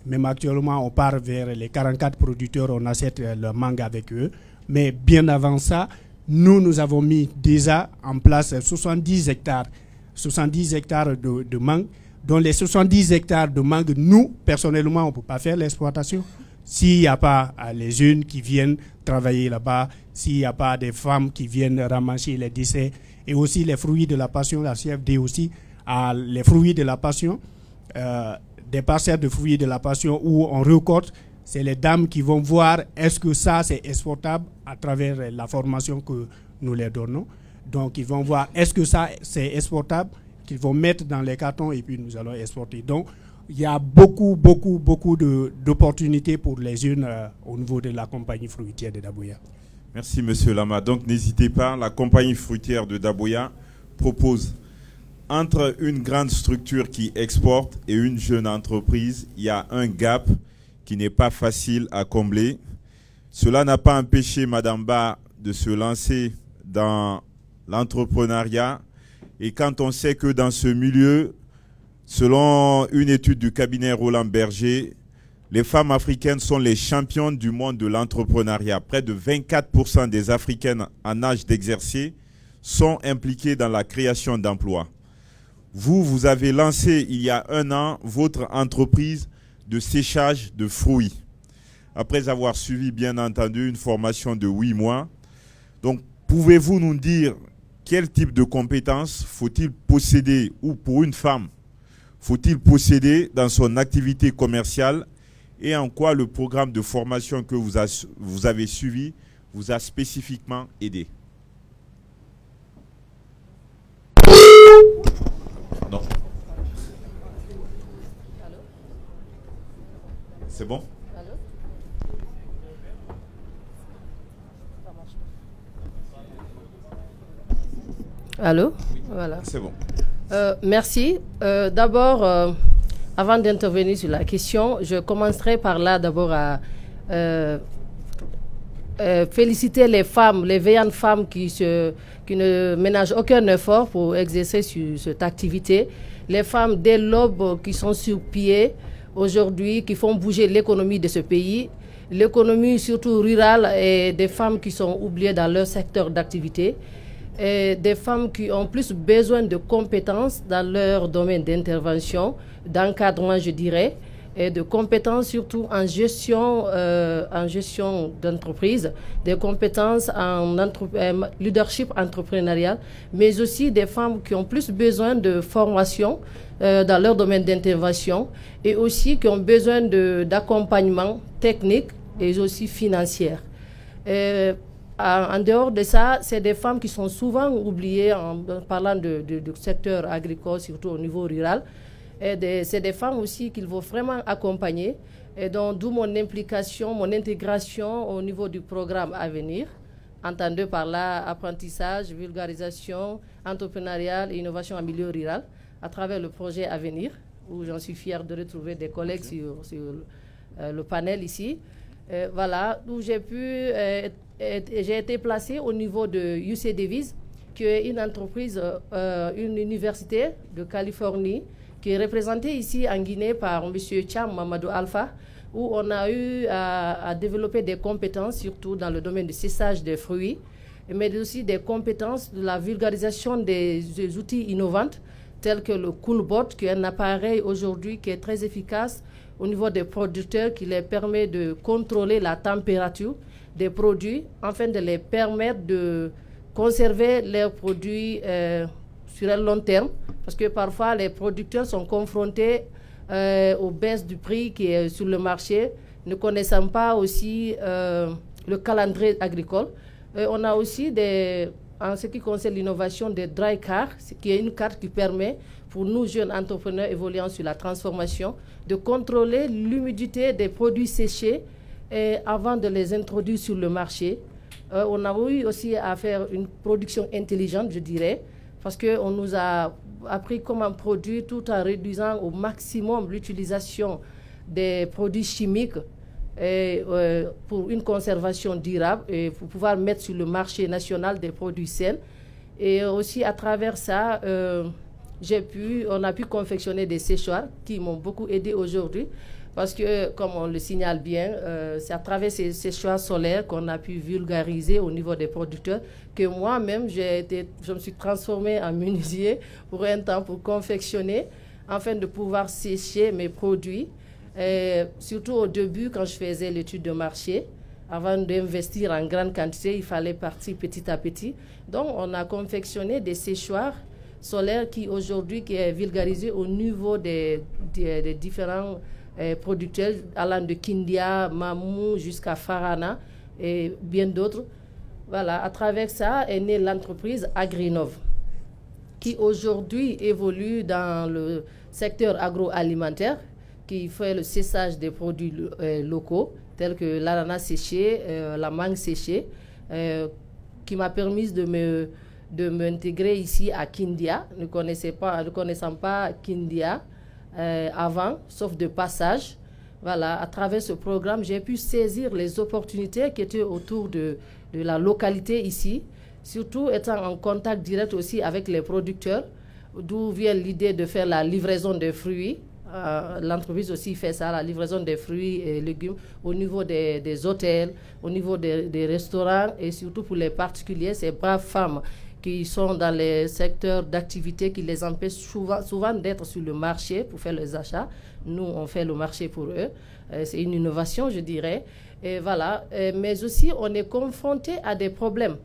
Même actuellement, on part vers les 44 producteurs, on achète le mangue avec eux. Mais bien avant ça, nous avons mis déjà en place 70 hectares de mangue. Dans les 70 hectares de mangue, nous, personnellement, on ne peut pas faire l'exploitation. s'il n'y a pas les jeunes qui viennent travailler là-bas, s'il n'y a pas des femmes qui viennent ramasser les décès, et aussi les fruits de la passion, la CFD aussi a les fruits de la passion, des parcelles de fruits de la passion où on récolte. C'est les dames qui vont voir est-ce que ça c'est exportable à travers la formation que nous leur donnons. Donc ils vont voir est-ce que ça c'est exportable, qu'ils vont mettre dans les cartons et puis nous allons exporter. Donc il y a beaucoup d'opportunités pour les jeunes au niveau de la compagnie fruitière de Daboya. Merci Monsieur Lama. Donc n'hésitez pas, la compagnie fruitière de Daboya propose entre une grande structure qui exporte et une jeune entreprise, il y a un gap qui n'est pas facile à combler. Cela n'a pas empêché Madame Ba de se lancer dans l'entrepreneuriat. Et quand on sait que dans ce milieu, selon une étude du cabinet Roland Berger, les femmes africaines sont les championnes du monde de l'entrepreneuriat. Près de 24% des Africaines en âge d'exercer sont impliquées dans la création d'emplois. Vous avez lancé il y a 1 an votre entreprise de séchage de fruits, après avoir suivi bien entendu une formation de 8 mois. Donc, pouvez-vous nous dire quel type de compétences faut-il posséder, ou pour une femme, faut-il posséder dans son activité commerciale, et en quoi le programme de formation que vous avez suivi vous a spécifiquement aidé? Non. C'est bon? Allô? Voilà. C'est bon. Merci. D'abord, avant d'intervenir sur la question, je commencerai par là d'abord à féliciter les femmes, les veillantes femmes qui ne ménagent aucun effort pour exercer sur cette activité. Les femmes dès l'aube qui sont sur pied aujourd'hui, qui font bouger l'économie de ce pays. L'économie surtout rurale, et des femmes qui sont oubliées dans leur secteur d'activité. Et des femmes qui ont plus besoin de compétences dans leur domaine d'intervention, d'encadrement je dirais, et de compétences surtout en gestion d'entreprise, des compétences en leadership entrepreneurial, mais aussi des femmes qui ont plus besoin de formation dans leur domaine d'intervention, et aussi qui ont besoin d'accompagnement technique et aussi financier. En dehors de ça, c'est des femmes qui sont souvent oubliées en parlant du secteur agricole, surtout au niveau rural. C'est des femmes aussi qu'il faut vraiment accompagner. Et donc, d'où mon implication, mon intégration au niveau du programme à venir. Entendu par là, apprentissage, vulgarisation, entrepreneurial et innovation en milieu rural, à travers le projet à venir, où j'en suis fière de retrouver des collègues sur le panel ici. Voilà, où j'ai été placée au niveau de UC Davis, qui est une entreprise, une université de Californie, qui est représentée ici en Guinée par M. Cham Mamadou Alpha, où on a eu à développer des compétences, surtout dans le domaine du séchage des fruits, mais aussi des compétences de la vulgarisation des outils innovants, tels que le Coolbot, qui est un appareil aujourd'hui qui est très efficace au niveau des producteurs, qui les permet de contrôler la température des produits, afin de les permettre de conserver leurs produits sur un long terme, parce que parfois les producteurs sont confrontés aux baisses du prix qui est sur le marché, ne connaissant pas aussi le calendrier agricole. On a aussi en ce qui concerne l'innovation des dry cards, qui est une carte qui permet pour nous jeunes entrepreneurs évoluant sur la transformation de contrôler l'humidité des produits séchés avant de les introduire sur le marché. On a eu aussi à faire une production intelligente, je dirais, parce qu'on nous a appris comment produire tout en réduisant au maximum l'utilisation des produits chimiques pour une conservation durable et pour pouvoir mettre sur le marché national des produits sains. Et aussi à travers ça, on a pu confectionner des séchoirs qui m'ont beaucoup aidé aujourd'hui, parce que, comme on le signale bien, c'est à travers ces séchoirs solaires qu'on a pu vulgariser au niveau des producteurs, que moi-même, je me suis transformée en menuisier pour un temps, pour confectionner, afin de pouvoir sécher mes produits. Surtout au début, quand je faisais l'étude de marché, avant d'investir en grande quantité, il fallait partir petit à petit. Donc, on a confectionné des séchoirs solaires qui aujourd'hui est vulgarisé au niveau des différents producteurs, allant de Kindia, Mamou jusqu'à Farana et bien d'autres. Voilà, à travers ça est née l'entreprise Agrinov, qui aujourd'hui évolue dans le secteur agroalimentaire, qui fait le séchage des produits locaux, tels que l'arana séchée, la mangue séchée, qui m'a permis de m'intégrer ici à Kindia, ne connaissant pas Kindia avant, sauf de passage. Voilà, à travers ce programme, j'ai pu saisir les opportunités qui étaient autour de la localité ici, surtout étant en contact direct aussi avec les producteurs, d'où vient l'idée de faire la livraison des fruits. L'entreprise aussi fait ça, la livraison des fruits et légumes au niveau des hôtels, au niveau des restaurants et surtout pour les particuliers, ces braves femmes qui sont dans les secteurs d'activité qui les empêchent souvent d'être sur le marché pour faire les achats. Nous, on fait le marché pour eux. C'est une innovation, je dirais. Et voilà. Mais aussi, on est confronté à des problèmes.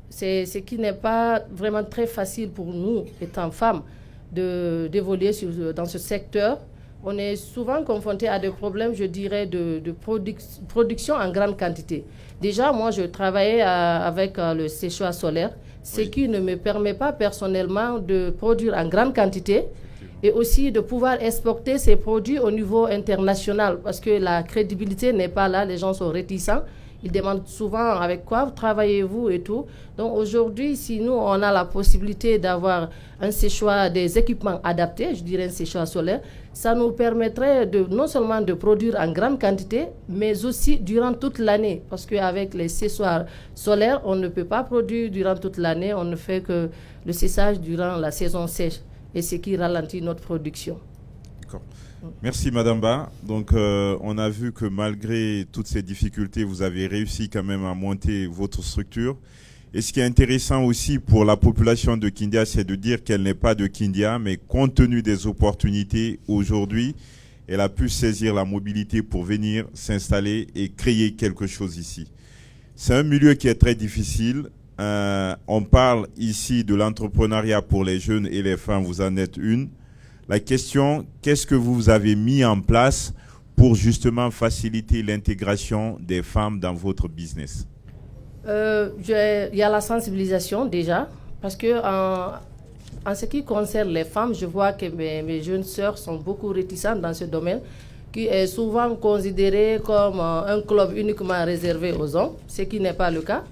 C'est ce qui n'est pas vraiment très facile pour nous, étant femmes, d'évoluer dans ce secteur. On est souvent confronté à des problèmes, je dirais, de production en grande quantité. Déjà, moi, je travaillais avec le séchoir solaire, ce qui ne me permet pas personnellement de produire en grande quantité et aussi de pouvoir exporter ces produits au niveau international parce que la crédibilité n'est pas là, les gens sont réticents. Ils demandent souvent avec quoi travaillez-vous et tout. Donc aujourd'hui, si nous, on a la possibilité d'avoir un séchoir, des équipements adaptés, je dirais un séchoir solaire, ça nous permettrait non seulement de produire en grande quantité, mais aussi durant toute l'année. Parce qu'avec les séchoirs solaires, on ne peut pas produire durant toute l'année, on ne fait que le séchage durant la saison sèche, et ce qui ralentit notre production. Merci Madame Ba. Donc on a vu que malgré toutes ces difficultés, vous avez réussi quand même à monter votre structure. Et ce qui est intéressant aussi pour la population de Kindia, c'est de dire qu'elle n'est pas de Kindia, mais compte tenu des opportunités aujourd'hui, elle a pu saisir la mobilité pour venir s'installer et créer quelque chose ici. C'est un milieu qui est très difficile. On parle ici de l'entrepreneuriat pour les jeunes et les femmes, vous en êtes une. La question, qu'est-ce que vous avez mis en place pour justement faciliter l'intégration des femmes dans votre business? Il y a la sensibilisation déjà, parce que en ce qui concerne les femmes, je vois que mes jeunes sœurs sont beaucoup réticentes dans ce domaine, qui est souvent considéré comme un club uniquement réservé aux hommes, ce qui n'est pas le cas.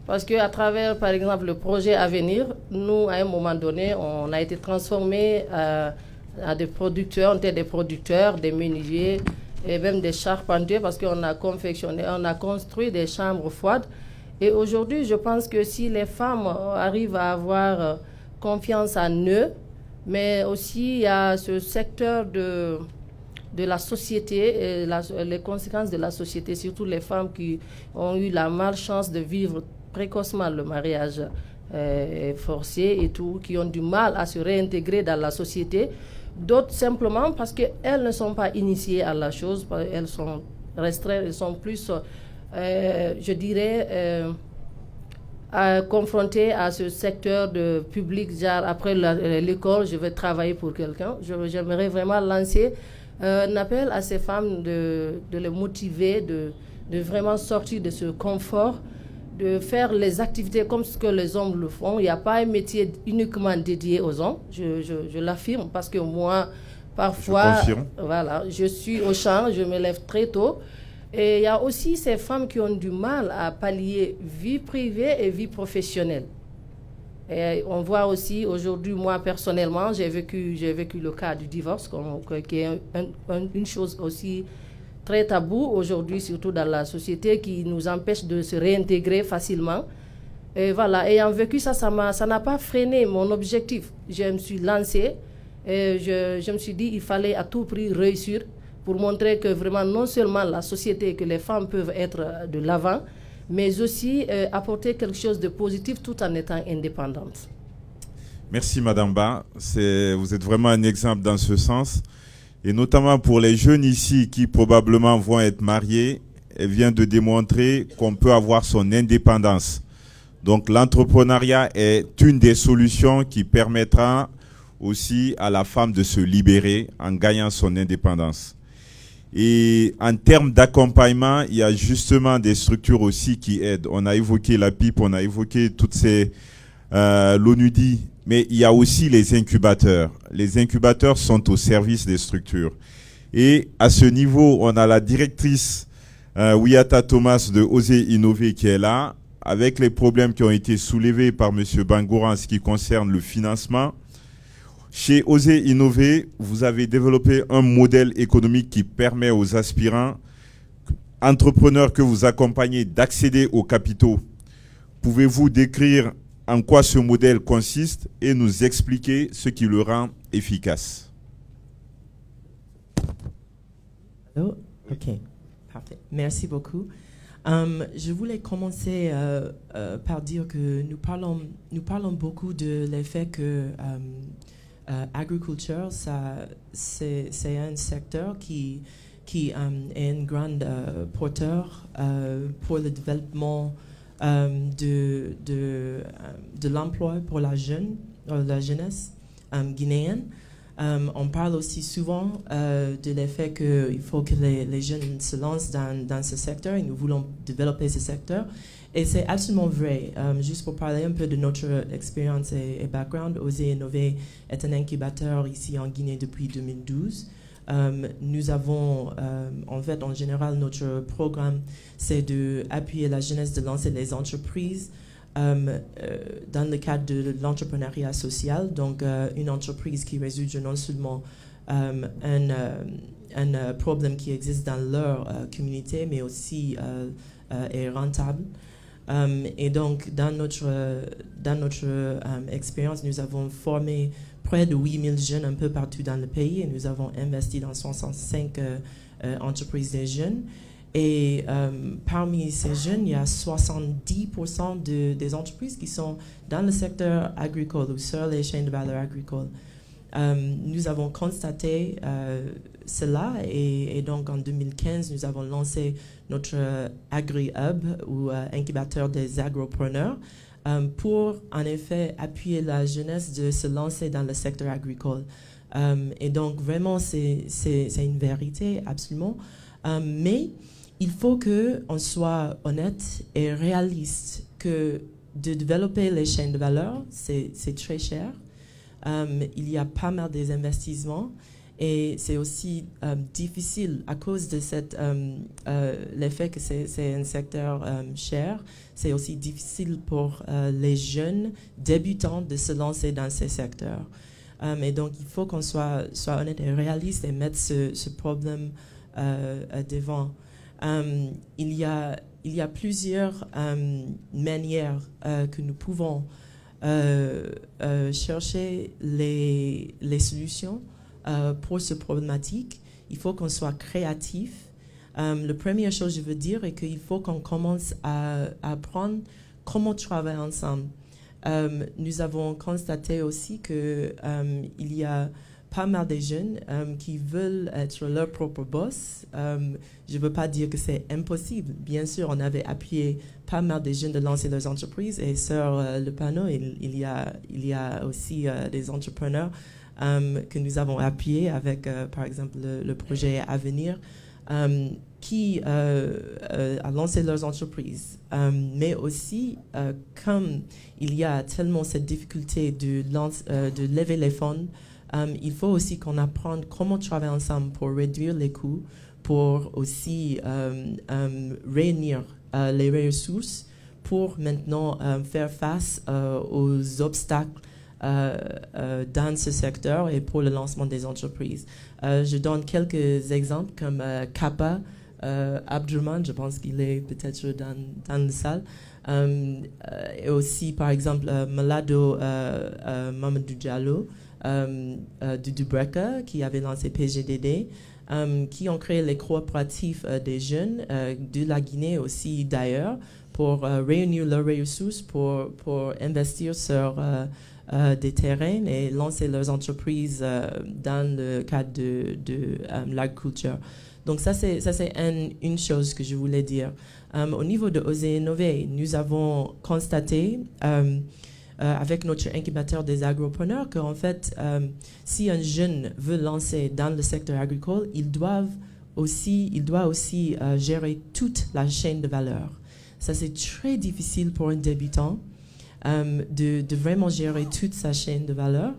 Parce qu'à travers, par exemple, le projet à venir, nous, à un moment donné, on a été transformés à des producteurs, on était des producteurs, des menuisiers et même des charpentiers parce qu'on a confectionné, on a construit des chambres froides. Et aujourd'hui, je pense que si les femmes arrivent à avoir confiance en eux, mais aussi il y a ce secteur de la société, et les conséquences de la société, surtout les femmes qui ont eu la malchance de vivre précocement le mariage forcé et tout, qui ont du mal à se réintégrer dans la société. D'autres simplement parce qu'elles ne sont pas initiées à la chose, elles sont restreintes, elles sont plus, je dirais, confrontées à ce secteur de public, genre après l'école, je vais travailler pour quelqu'un. J'aimerais vraiment lancer un appel à ces femmes de les motiver, de vraiment sortir de ce confort, de faire les activités comme ce que les hommes le font. Il n'y a pas un métier uniquement dédié aux hommes, je l'affirme, parce que moi, parfois, voilà, je suis au champ, je me lève très tôt. Et il y a aussi ces femmes qui ont du mal à pallier vie privée et vie professionnelle. Et on voit aussi aujourd'hui, moi personnellement, j'ai vécu le cas du divorce, qui est une chose aussi très tabou aujourd'hui, surtout dans la société, qui nous empêche de se réintégrer facilement. Et voilà, ayant vécu ça, ça n'a pas freiné mon objectif. Je me suis lancée et je me suis dit qu'il fallait à tout prix réussir pour montrer que vraiment non seulement la société, que les femmes peuvent être de l'avant, mais aussi apporter quelque chose de positif tout en étant indépendante. Merci Madame Ba, vous êtes vraiment un exemple dans ce sens. Et notamment pour les jeunes ici qui probablement vont être mariés, elle vient de démontrer qu'on peut avoir son indépendance. Donc l'entrepreneuriat est une des solutions qui permettra aussi à la femme de se libérer en gagnant son indépendance. Et en termes d'accompagnement, il y a justement des structures aussi qui aident. On a évoqué la PIP, on a évoqué toutes ces l'ONUDI, mais il y a aussi les incubateurs. Les incubateurs sont au service des structures. Et à ce niveau, on a la directrice Wiata Thomas de Oser Innover qui est là, avec les problèmes qui ont été soulevés par M. Bangoura en ce qui concerne le financement. Chez Oser Innover, vous avez développé un modèle économique qui permet aux aspirants, entrepreneurs que vous accompagnez, d'accéder aux capitaux. Pouvez-vous décrire en quoi ce modèle consiste et nous expliquer ce qui le rend efficace? Allô? Ok, parfait. Merci beaucoup. Je voulais commencer par dire que nous parlons beaucoup de l'effet que agriculture, c'est un secteur qui est un grand porteur pour le développement de l'emploi pour la jeunesse guinéenne. On parle aussi souvent de l'effet qu'il faut que les jeunes se lancent dans ce secteur et nous voulons développer ce secteur. Et c'est absolument vrai. Juste pour parler un peu de notre expérience et background, Oser Innover est un incubateur ici en Guinée depuis 2012. Nous avons, en fait, en général, notre programme, c'est d'appuyer la jeunesse de lancer des entreprises dans le cadre de l'entrepreneuriat social, donc une entreprise qui résout non seulement un problème qui existe dans leur communauté, mais aussi est rentable. Et donc, dans notre expérience, nous avons formé près de 8000 jeunes un peu partout dans le pays et nous avons investi dans 65 entreprises des jeunes. Et parmi ces jeunes, il y a 70% des entreprises qui sont dans le secteur agricole ou sur les chaînes de valeur agricole. Nous avons constaté cela et donc en 2015, nous avons lancé notre Agri-Hub ou incubateur des agropreneurs pour en effet appuyer la jeunesse de se lancer dans le secteur agricole. Et donc vraiment, c'est une vérité, absolument. Mais il faut qu'on soit honnête et réaliste que de développer les chaînes de valeur, c'est très cher. Il y a pas mal des investissements et c'est aussi difficile à cause de l'effet que c'est un secteur cher. C'est aussi difficile pour les jeunes débutants de se lancer dans ces secteurs. Et donc, il faut qu'on soit honnête et réaliste et mettre ce problème devant. Il y a plusieurs manières que nous pouvons chercher les solutions pour ce problématique. Il faut qu'on soit créatif. La première chose, je veux dire, est qu'il faut qu'on commence à apprendre comment travailler ensemble. Nous avons constaté aussi qu'il y a pas mal de jeunes qui veulent être leur propre boss. Je ne veux pas dire que c'est impossible. Bien sûr, on avait appuyé pas mal de jeunes de lancer leurs entreprises et sur le panneau, il y a aussi des entrepreneurs que nous avons appuyés avec, par exemple, le projet Avenir qui a lancé leurs entreprises. Mais aussi, comme il y a tellement cette difficulté de lever les fonds, il faut aussi qu'on apprenne comment travailler ensemble pour réduire les coûts, pour aussi réunir les ressources pour maintenant faire face aux obstacles dans ce secteur et pour le lancement des entreprises. Je donne quelques exemples comme Kappa, Abdurman, je pense qu'il est peut-être dans la salle, et aussi par exemple Malado Mamadou Diallo, de Dubreka qui avait lancé PGDD, qui ont créé les coopératifs des jeunes de la Guinée aussi d'ailleurs pour réunir leurs ressources pour investir sur des terrains et lancer leurs entreprises dans le cadre de l'agriculture. Donc ça c'est une chose que je voulais dire. Au niveau de Oser Innover, nous avons constaté avec notre incubateur des agropreneurs qu'en fait, si un jeune veut lancer dans le secteur agricole, il doit aussi gérer toute la chaîne de valeur. Ça, c'est très difficile pour un débutant de vraiment gérer toute sa chaîne de valeur.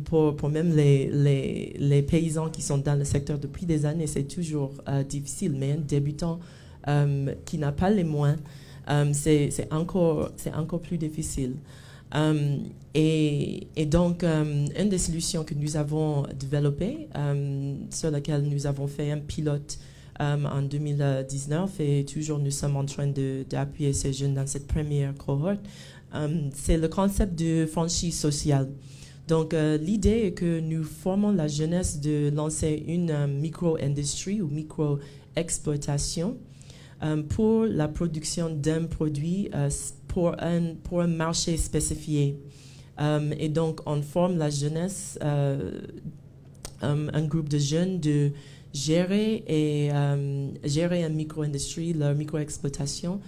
Pour même les paysans qui sont dans le secteur depuis des années, c'est toujours difficile. Mais un débutant qui n'a pas les moyens, c'est encore plus difficile. Et donc, une des solutions que nous avons développées, sur laquelle nous avons fait un pilote en 2019, et toujours nous sommes en train d'appuyer ces jeunes dans cette première cohorte, c'est le concept de franchise sociale. Donc, l'idée est que nous formons la jeunesse de lancer une micro-industrie ou micro-exploitation pour la production d'un produit pour un marché spécifié. Et donc, on forme la jeunesse, un groupe de jeunes de gérer une micro-industrie, leur micro-exploitation,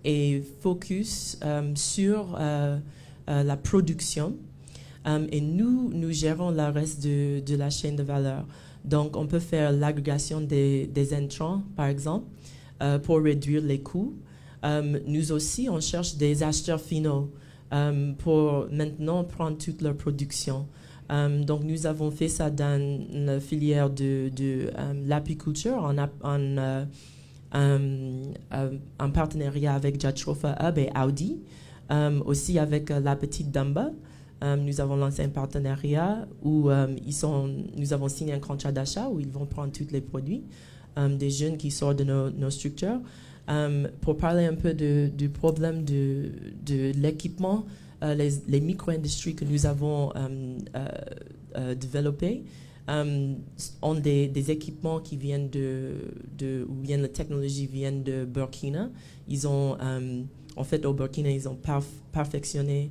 et focus sur la production. Et nous gérons le reste de la chaîne de valeur. Donc, on peut faire l'agrégation des intrants, par exemple, pour réduire les coûts. Nous aussi, on cherche des acheteurs finaux pour maintenant prendre toute leur production. Donc, nous avons fait ça dans la filière de l'apiculture en partenariat avec Jatropha Hub et Audi. Aussi avec la petite Damba. Nous avons lancé un partenariat où nous avons signé un contrat d'achat où ils vont prendre tous les produits des jeunes qui sortent de nos structures. Pour parler un peu du problème de l'équipement, les micro-industries que nous avons développées ont des équipements qui viennent ou bien la technologie vient de Burkina. Ils ont, en fait, au Burkina, ils ont perfectionné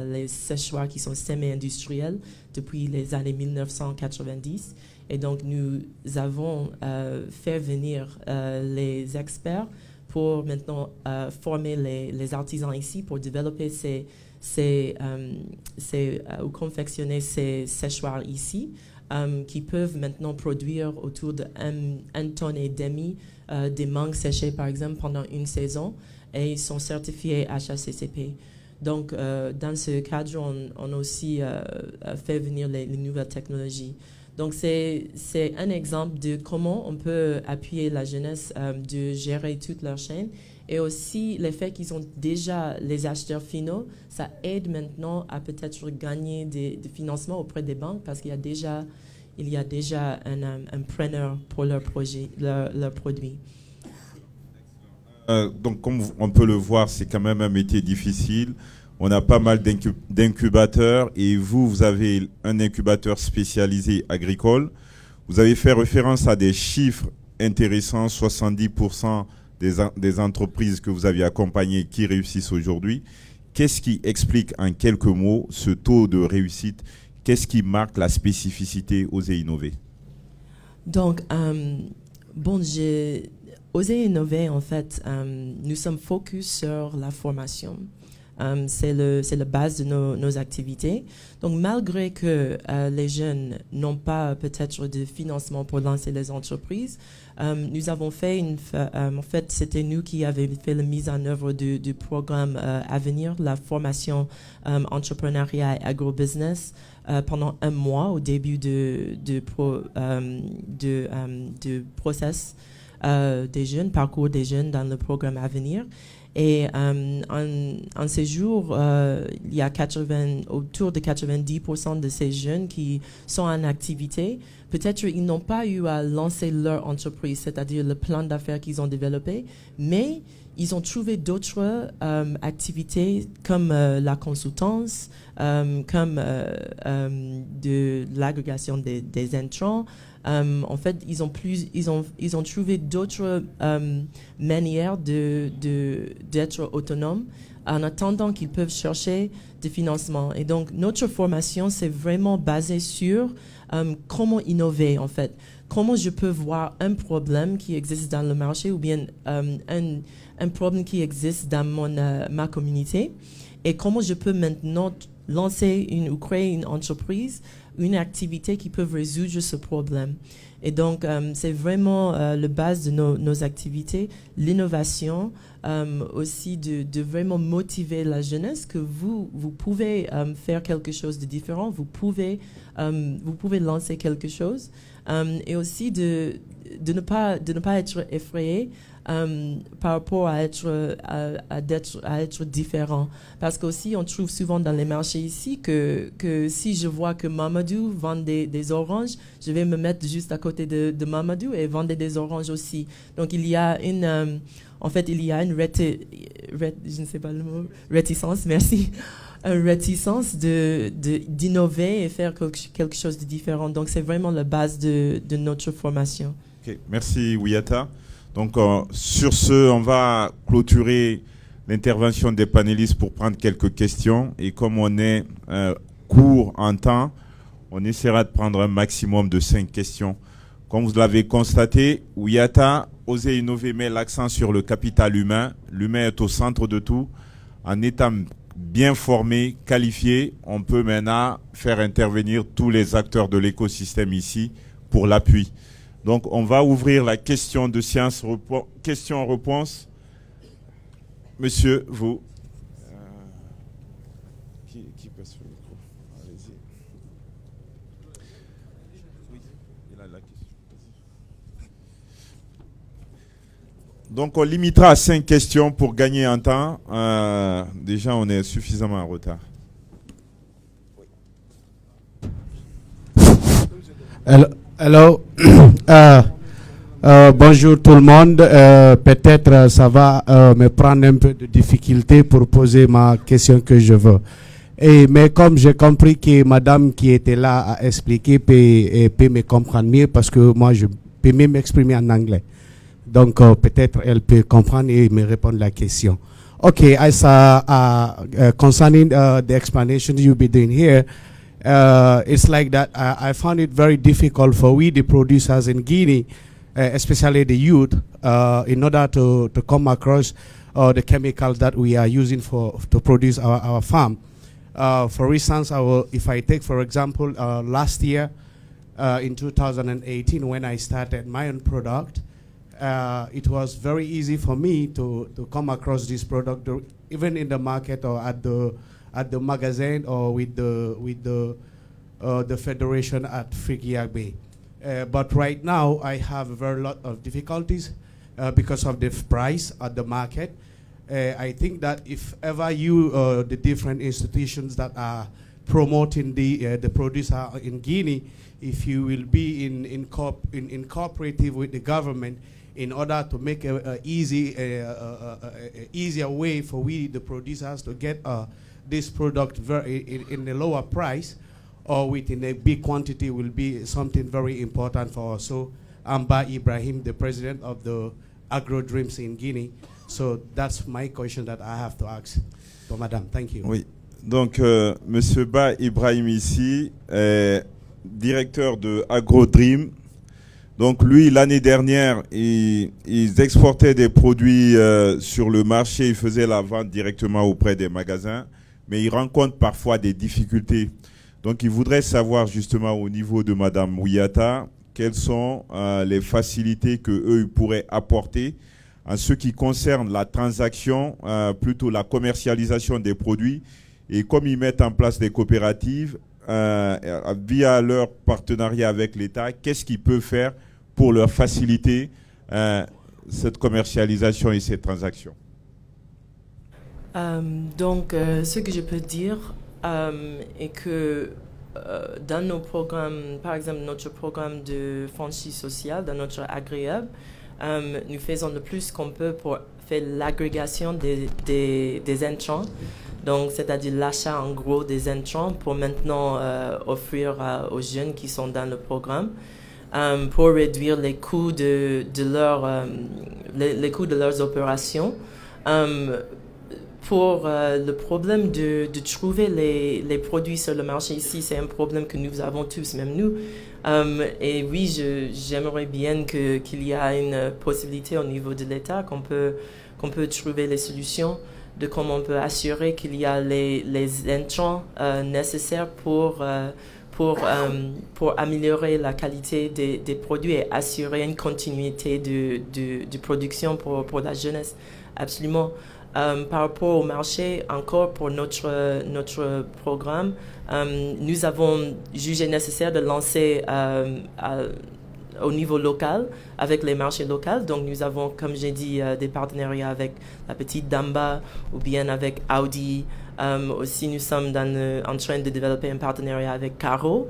les séchoirs qui sont semi-industriels depuis les années 1990. Et donc, nous avons fait venir les experts pour maintenant former les artisans ici pour développer ou confectionner ces séchoirs ici qui peuvent maintenant produire autour de 1,5 tonne des mangues séchées, par exemple, pendant une saison, et ils sont certifiés HACCP. Donc, dans ce cadre, on a aussi fait venir les nouvelles technologies. Donc, c'est un exemple de comment on peut appuyer la jeunesse de gérer toute leur chaîne. Et aussi, le fait qu'ils ont déjà les acheteurs finaux, ça aide maintenant à peut-être gagner des financements auprès des banques parce qu'il y a déjà un preneur pour leur projet, leur produit. Donc, comme on peut le voir, c'est quand même un métier difficile. On a pas mal d'incubateurs et vous avez un incubateur spécialisé agricole. Vous avez fait référence à des chiffres intéressants, 70% des entreprises que vous aviez accompagnées qui réussissent aujourd'hui. Qu'est-ce qui explique en quelques mots ce taux de réussite? Qu'est-ce qui marque la spécificité Oser Innover? Donc, Oser Innover, en fait, nous sommes focus sur la formation. C'est la base de nos activités. Donc, malgré que les jeunes n'ont pas peut-être de financement pour lancer les entreprises, nous avons fait en fait, c'était nous qui avions fait la mise en œuvre du programme Avenir, la formation entrepreneuriat et agrobusiness pendant 1 mois au début de process. des jeunes, parcours des jeunes dans le programme Avenir. Et en ces jours, il y a autour de 90% de ces jeunes qui sont en activité. Peut-être ils n'ont pas eu à lancer leur entreprise, c'est-à-dire le plan d'affaires qu'ils ont développé, mais ils ont trouvé d'autres activités comme la consultance, comme de l'agrégation des intrants. En fait, ils ont trouvé d'autres manières d'être autonomes en attendant qu'ils peuvent chercher des financements. Et donc, notre formation, c'est vraiment basé sur comment innover, en fait. Comment je peux voir un problème qui existe dans le marché ou bien un problème qui existe dans ma communauté et comment je peux maintenant lancer ou créer une entreprise, une activité qui peut résoudre ce problème. Et donc, c'est vraiment la base de nos activités, l'innovation, aussi de vraiment motiver la jeunesse que vous pouvez faire quelque chose de différent, vous pouvez lancer quelque chose, et aussi de ne pas être effrayé par rapport à être différent. Parce qu'aussi, on trouve souvent dans les marchés ici que si je vois que Mamadou vend des oranges, je vais me mettre juste à côté de Mamadou et vendre des oranges aussi. Donc, il y a une je ne sais pas le mot, réticence, merci. Une réticence d'innover et faire quelque chose de différent. Donc, c'est vraiment la base de notre formation. Okay. Merci, Ouyatta. Donc, sur ce, on va clôturer l'intervention des panélistes pour prendre quelques questions. Et comme on est court en temps, on essaiera de prendre un maximum de 5 questions. Comme vous l'avez constaté, Ouyatta, Oser innover, met l'accent sur le capital humain. L'humain est au centre de tout. En étant bien formé, qualifié, on peut maintenant faire intervenir tous les acteurs de l'écosystème ici pour l'appui. Donc, on va ouvrir la question de science, question-réponse. Monsieur, vous. Qui passe le micro? Allez-y. Oui, il a la question. Donc, on limitera à 5 questions pour gagner en temps. Déjà, on est suffisamment en retard. Hello. Bonjour tout le monde. Peut-être ça va me prendre un peu de difficulté pour poser ma question que je veux. Mais comme j'ai compris que madame qui était là a expliqué, peut me comprendre mieux parce que moi je peux même m'exprimer en anglais. Donc peut-être elle peut comprendre et me répondre à la question. Okay, as concerning the explanation you'll be doing here, it's like that I found it very difficult for we, the producers in Guinea, especially the youth, in order to come across the chemicals that we are using to produce our farm. For instance, if I take, for example, last year, in 2018, when I started my own product, it was very easy for me to come across this product, even in the market or at the magazine or with the federation at Frigiac Bay. But right now I have a very lot of difficulties because of the price at the market. I think that if ever you, the different institutions that are promoting the producer in Guinea, if you will be in cooperative with the government in order to make a easier way for we, the producers, to get this product in a lower price or within a big quantity will be something very important for us. So I'm Ba Ibrahim, the president of the Agro Dreams in Guinea. So that's my question that I have to ask to Madame. Thank you. Oui. Donc, Monsieur Ba Ibrahim ici, directeur de Agro Dream. Donc lui, l'année dernière, ils exportaient des produits sur le marché, ils faisaient la vente directement auprès des magasins, mais ils rencontrent parfois des difficultés. Donc ils voudraient savoir justement au niveau de Madame Ouyatta, quelles sont les facilités qu'eux pourraient apporter en ce qui concerne la transaction, plutôt la commercialisation des produits, et comme ils mettent en place des coopératives, via leur partenariat avec l'État, qu'est-ce qu'ils peuvent faire pour leur faciliter cette commercialisation et ces transactions? Donc, ce que je peux dire est que dans nos programmes, par exemple notre programme de franchise sociale, dans notre AgriHub, nous faisons le plus qu'on peut pour faire l'agrégation des intrants, donc c'est-à-dire l'achat en gros des intrants pour maintenant offrir aux jeunes qui sont dans le programme pour réduire les coûts les coûts de leurs opérations. Pour le problème de trouver les produits sur le marché ici, c'est un problème que nous avons tous, même nous. Et oui, j'aimerais bien qu'il y ait une possibilité au niveau de l'État qu'on peut trouver les solutions de comment on peut assurer qu'il y a les intrants nécessaires pour améliorer la qualité des produits et assurer une continuité de production pour la jeunesse. Absolument. Par rapport au marché, encore pour notre programme, nous avons jugé nécessaire de lancer au niveau local, avec les marchés locaux. Donc nous avons, comme j'ai dit, des partenariats avec la petite Damba ou bien avec Audi. Aussi, nous sommes en train de développer un partenariat avec Caro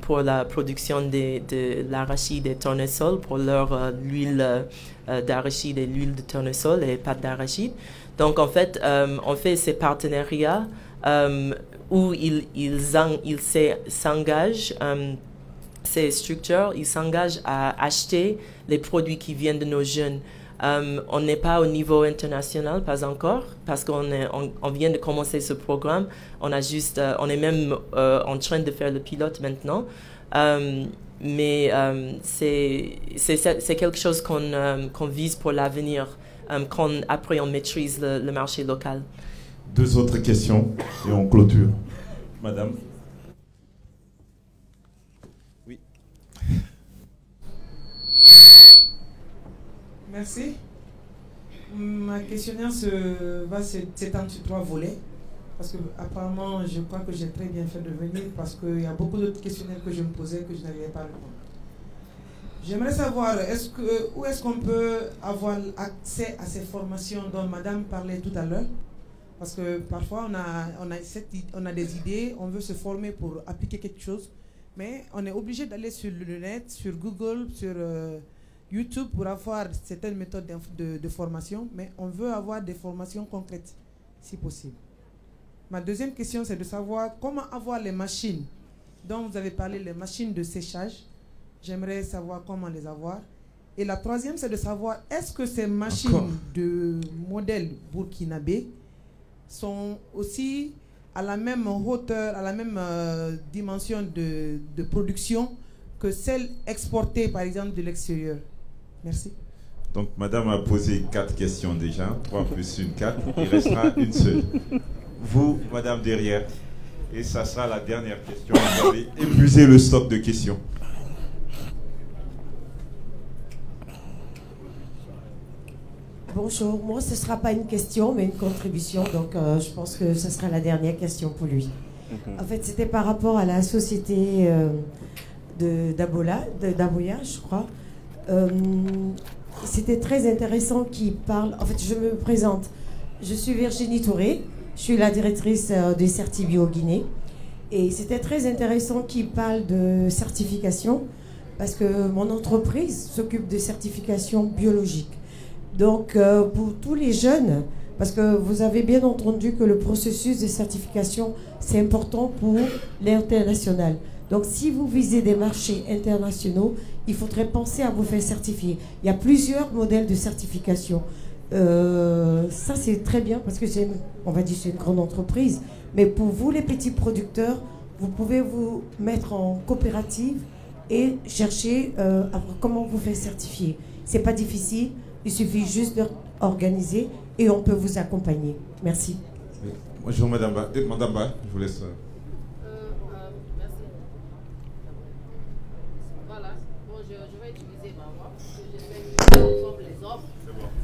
pour la production de l'arachide et tournesol, pour leur l'huile d'arachide et l'huile de tournesol et pâte d'arachide. Donc, en fait, on fait ces partenariats où ils s'engagent, ces structures, ils s'engagent à acheter les produits qui viennent de nos jeunes. On n'est pas au niveau international, pas encore, parce qu'on vient de commencer ce programme. On est même en train de faire le pilote maintenant. Mais c'est quelque chose qu'on vise pour l'avenir, après on maîtrise le marché local. 2 autres questions et on clôture. Madame. Oui. Merci. Ma questionnaire va s'étendre sur 3 volets. Parce que apparemment, je crois que j'ai très bien fait de venir parce qu'il y a beaucoup d'autres questionnaires que je me posais que je n'arrivais pas à répondre. J'aimerais savoir, où est-ce qu'on peut avoir accès à ces formations dont Madame parlait tout à l'heure? Parce que parfois, on a des idées, on veut se former pour appliquer quelque chose, mais on est obligé d'aller sur le net, sur Google, sur YouTube pour avoir certaines méthodes de formation, mais on veut avoir des formations concrètes, si possible. Ma deuxième question, c'est de savoir comment avoir les machines dont vous avez parlé, les machines de séchage. J'aimerais savoir comment les avoir. Et la troisième, c'est de savoir, est-ce que ces machines de modèle burkinabé sont aussi à la même hauteur, à la même dimension de production que celles exportées, par exemple, de l'extérieur? Merci. Donc, Madame a posé 4 questions déjà, 3 plus 1, 4. Il restera une seule. Vous, Madame derrière, et ça sera la dernière question. Vous avez épuisé le stock de questions. Bonjour, moi ce ne sera pas une question mais une contribution, donc je pense que ce sera la dernière question pour lui. En fait, c'était par rapport à la société d'Aboya, je crois. C'était très intéressant qu'il parle. En fait, je me présente. Je suis Virginie Touré, je suis la directrice de Certibio Guinée. Et c'était très intéressant qu'il parle de certification parce que mon entreprise s'occupe de certification biologique. Donc, pour tous les jeunes, parce que vous avez bien entendu que le processus de certification, c'est important pour l'international. Donc, si vous visez des marchés internationaux, il faudrait penser à vous faire certifier. Il y a plusieurs modèles de certification. Ça, c'est très bien parce que on va dire c'est une grande entreprise. Mais pour vous, les petits producteurs, vous pouvez vous mettre en coopérative et chercher à voir comment vous faire certifier. C'est pas difficile. Il suffit juste d'organiser et on peut vous accompagner. Merci. Oui. Bonjour Madame Ba. Madame Ba, je vous laisse. Merci. Voilà. Bon, je vais utiliser ma voix parce que je fais comme les autres.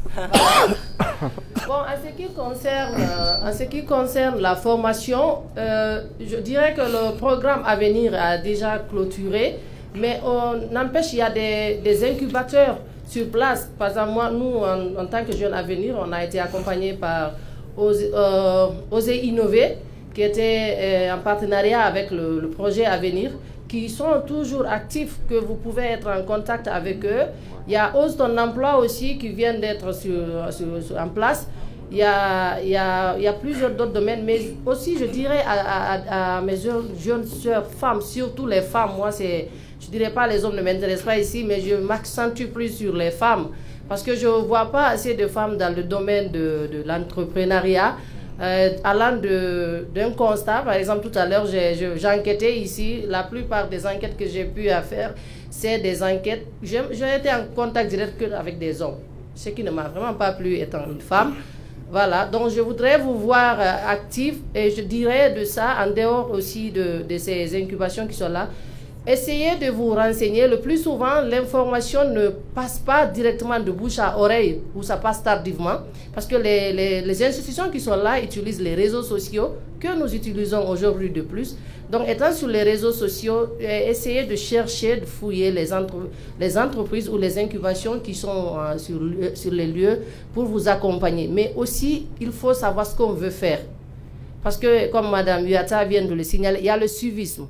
Voilà. Bon, en ce qui concerne la formation, je dirais que le programme à venir a déjà clôturé, mais on n'empêche, il y a des incubateurs sur place. Par exemple, moi, nous, en tant que Jeunes Avenir, on a été accompagnés par Oser Innover, qui était en partenariat avec le projet Avenir, qui sont toujours actifs, que vous pouvez être en contact avec eux. Il y a Ose ton emploi aussi qui vient d'être en place. Il y a plusieurs d'autres domaines, mais aussi je dirais à mes jeunes sœurs, femmes, surtout les femmes, moi je ne dirais pas les hommes ne m'intéressent pas ici, mais je m'accentue plus sur les femmes, parce que je ne vois pas assez de femmes dans le domaine de l'entrepreneuriat. Allant d'un constat, par exemple tout à l'heure j'ai enquêté ici, la plupart des enquêtes que j'ai pu faire, c'est des enquêtes, j'ai été en contact direct avec des hommes, ce qui ne m'a vraiment pas plu étant une femme. Voilà, donc je voudrais vous voir actifs, et je dirais de ça, en dehors aussi de ces incubations qui sont là, essayez de vous renseigner. Le plus souvent, l'information ne passe pas directement de bouche à oreille, ou ça passe tardivement, parce que les institutions qui sont là utilisent les réseaux sociaux que nous utilisons aujourd'hui de plus. Donc, étant sur les réseaux sociaux, essayez de chercher, de fouiller les entreprises ou les incubations qui sont sur les lieux pour vous accompagner. Mais aussi, il faut savoir ce qu'on veut faire. Parce que, comme Mme Uyata vient de le signaler, il y a le suivisme.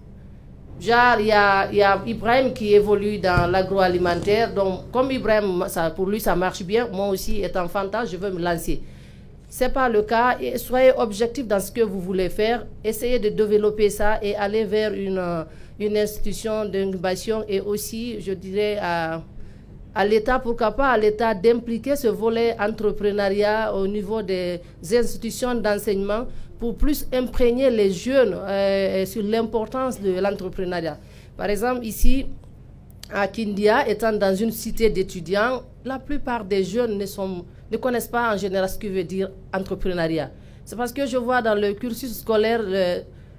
Genre, il y a Ibrahim qui évolue dans l'agroalimentaire. Donc, comme Ibrahim, pour lui, ça marche bien, moi aussi, étant fantasme, je veux me lancer. Ce n'est pas le cas. Et soyez objectif dans ce que vous voulez faire. Essayez de développer ça et aller vers une institution d'incubation. Et aussi, je dirais à l'État, pourquoi pas à l'État d'impliquer ce volet entrepreneuriat au niveau des institutions d'enseignement pour plus imprégner les jeunes sur l'importance de l'entrepreneuriat. Par exemple, ici, à Kindia, étant dans une cité d'étudiants, la plupart des jeunes ne connaissent pas en général ce que veut dire entrepreneuriat. C'est parce que je vois dans le cursus scolaire,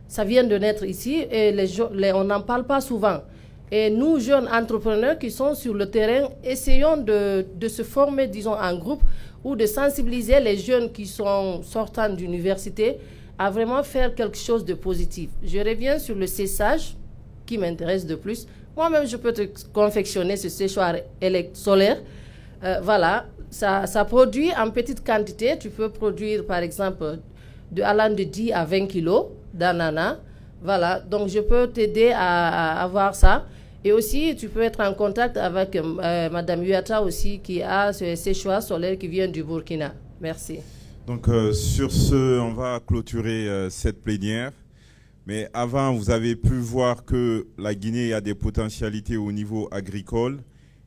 ça vient de naître ici, et on n'en parle pas souvent. Et nous, jeunes entrepreneurs qui sont sur le terrain, essayons de se former, disons, en groupe, ou de sensibiliser les jeunes qui sont sortants d'université à vraiment faire quelque chose de positif. Je reviens sur le séchage qui m'intéresse de plus. Moi-même, je peux te confectionner ce séchoir solaire. Voilà, ça produit en petite quantité. Tu peux produire, par exemple, allant de 10 à 20 kilos d'ananas. Voilà, donc je peux t'aider à avoir ça. Et aussi, tu peux être en contact avec Mme Uyata aussi, qui a ce séchoir solaire qui vient du Burkina. Merci. Donc, sur ce, on va clôturer cette plénière. Mais avant, vous avez pu voir que la Guinée a des potentialités au niveau agricole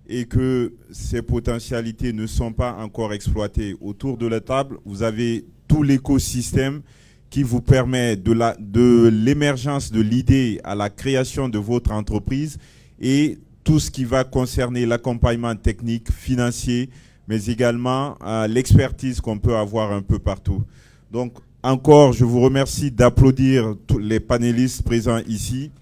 et que ces potentialités ne sont pas encore exploitées. Autour de la table, vous avez tout l'écosystème qui vous permet de l'émergence de l'idée à la création de votre entreprise et tout ce qui va concerner l'accompagnement technique, financier, mais également l'expertise qu'on peut avoir un peu partout. Donc, encore, je vous remercie d'applaudir tous les panélistes présents ici.